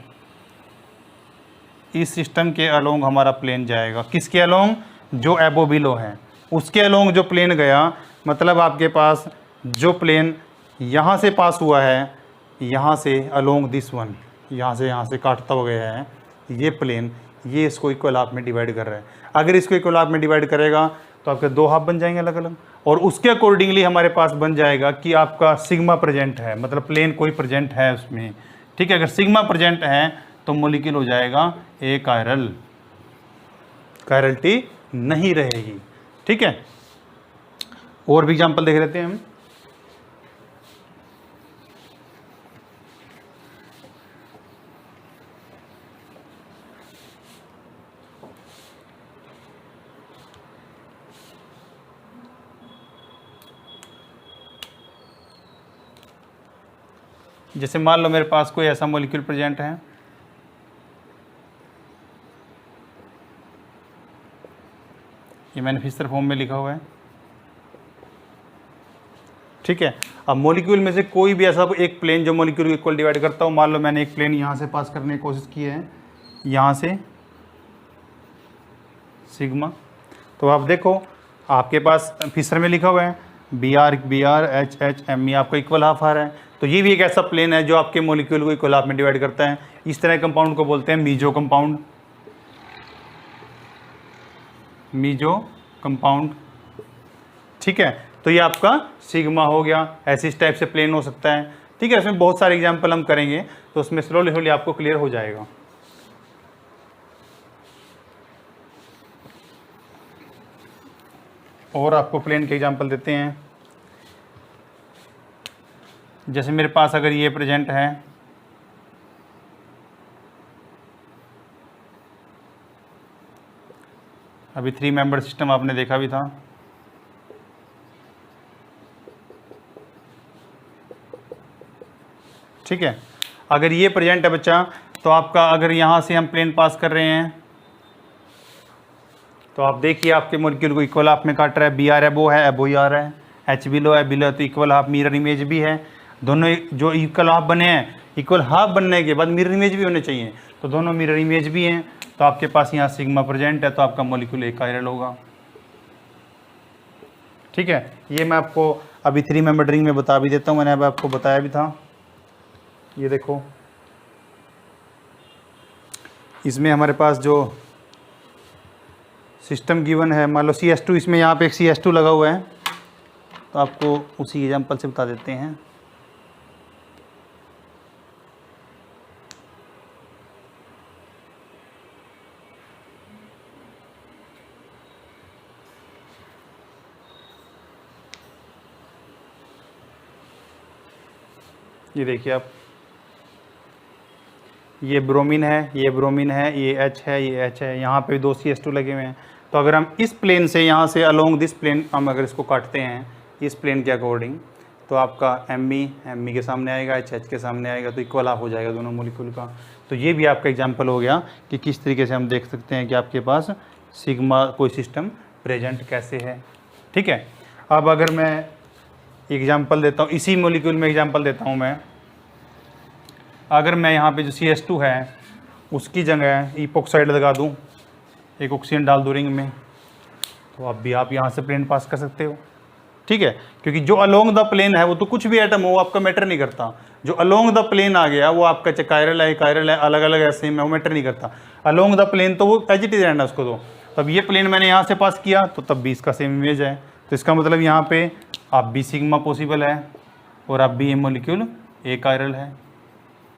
इस सिस्टम के अलोंग हमारा प्लेन जाएगा, किसके अलोंग, जो एबो बिलो है उसके अलोंग जो प्लेन गया, मतलब आपके पास जो प्लेन यहाँ से पास हुआ है, यहाँ से अलोंग दिस वन, यहाँ से काटता हो गया है ये प्लेन, ये इसको इक्वल हाफ में डिवाइड कर रहा है। अगर इसको इक्वल हाफ में डिवाइड करेगा तो आपके दो हाफ बन जाएंगे अलग अलग, और उसके अकॉर्डिंगली हमारे पास बन जाएगा कि आपका सिग्मा प्रेजेंट है, मतलब प्लेन कोई प्रेजेंट है उसमें, ठीक है। अगर सिग्मा प्रेजेंट है तो मॉलिक्यूल हो जाएगा ए कायरल, कायरलिटी नहीं रहेगी, ठीक है। और भी एग्जांपल देख लेते हैं हम। जैसे मान लो मेरे पास कोई ऐसा मॉलिक्यूल प्रेजेंट है, ये मैंने फिशर फॉर्म में लिखा हुआ है, ठीक है। अब मॉलिक्यूल में से कोई भी ऐसा एक प्लेन जो मॉलिक्यूल को इक्वल डिवाइड करता हूँ, मान लो मैंने एक प्लेन यहाँ से पास करने की कोशिश की है, यहाँ से सिग्मा, तो आप देखो आपके पास फिशर में लिखा हुआ है Br H Me आपका इक्वल हाफ आ रहा है, तो ये भी एक ऐसा प्लेन है जो आपके मॉलिक्यूल को इक्वल हाफ में डिवाइड करता है। इस तरह कंपाउंड को बोलते हैं मीजो कंपाउंड, मीजो कंपाउंड, ठीक है। तो ये आपका सिग्मा हो गया, ऐसे इस टाइप से प्लेन हो सकता है, ठीक है। इसमें बहुत सारे एग्जांपल हम करेंगे तो उसमें स्लोली स्लोली आपको क्लियर हो जाएगा। और आपको प्लेन के एग्जांपल देते हैं। जैसे मेरे पास अगर ये प्रेजेंट है, अभी 3 मेंबर सिस्टम आपने देखा भी था, ठीक है। अगर ये प्रेजेंट है बच्चा, तो आपका अगर यहाँ से हम प्लेन पास कर रहे हैं तो आप देखिए आपके मॉलिक्यूल को इक्वल हाफ में काट रहा है, Br एबो है, एबो ही आ रहा है, H बिलो है, बिलो है, तो इक्वल हाफ मिरर इमेज भी है, दोनों जो इक्वल हाफ बने हैं, इक्वल हाफ बनने के बाद मिरर इमेज भी होने चाहिए, तो दोनों मिरर इमेज भी हैं, तो आपके पास यहाँ सिग्मा प्रेजेंट है, तो आपका मॉलिक्यूल एक कायरल होगा, ठीक है। ये मैं आपको अभी 3 मेंबर रिंग में बता भी देता हूँ, मैंने अब आपको बताया भी था। ये देखो इसमें हमारे पास जो सिस्टम गिवन है, मान लो CS2, इसमें यहाँ पे एक CS2 लगा हुआ है, तो आपको उसी एग्जांपल से बता देते हैं। ये देखिए आप, ये ब्रोमीन है, ये ब्रोमीन है, ये H है, ये H है, यहाँ पे 2 CS2 लगे हुए हैं। तो अगर हम इस प्लेन से यहाँ से अलोंग दिस प्लेन हम अगर इसको काटते हैं इस प्लेन के अकॉर्डिंग, तो आपका Me के सामने आएगा, H के सामने आएगा, तो इक्वल हाफ हो जाएगा दोनों मॉलिक्यूल का। तो ये भी आपका एग्जांपल हो गया कि किस तरीके से हम देख सकते हैं कि आपके पास सिग्मा कोई सिस्टम प्रेजेंट कैसे है, ठीक है। अब अगर मैं एग्जाम्पल देता हूँ, इसी मॉलिक्यूल में एग्जाम्पल देता हूँ मैं। अगर मैं यहाँ पे जो CH2 है उसकी जगह इपोक्साइड लगा दूँ, एक ऑक्सीजन डाल दूँ रिंग में, तो आप यहाँ से प्लेन पास कर सकते हो, ठीक है। क्योंकि जो अलोंग द प्लेन है वो तो कुछ भी एटम हो आपका मैटर नहीं करता, जो अलोंग द प्लेन आ गया वो आपका कायरल है अलग अलग ऐसे में वो मैटर नहीं करता। अलोंग द प्लेन तो वो एज इट इज रहना उसको। तो तब ये प्लेन मैंने यहाँ से पास किया तो तब भी इसका सेम इमेज है। तो इसका मतलब यहाँ पे आप भी सिग्मा पॉसिबल है और आप भी ये मॉलिक्यूल ए कायरल है।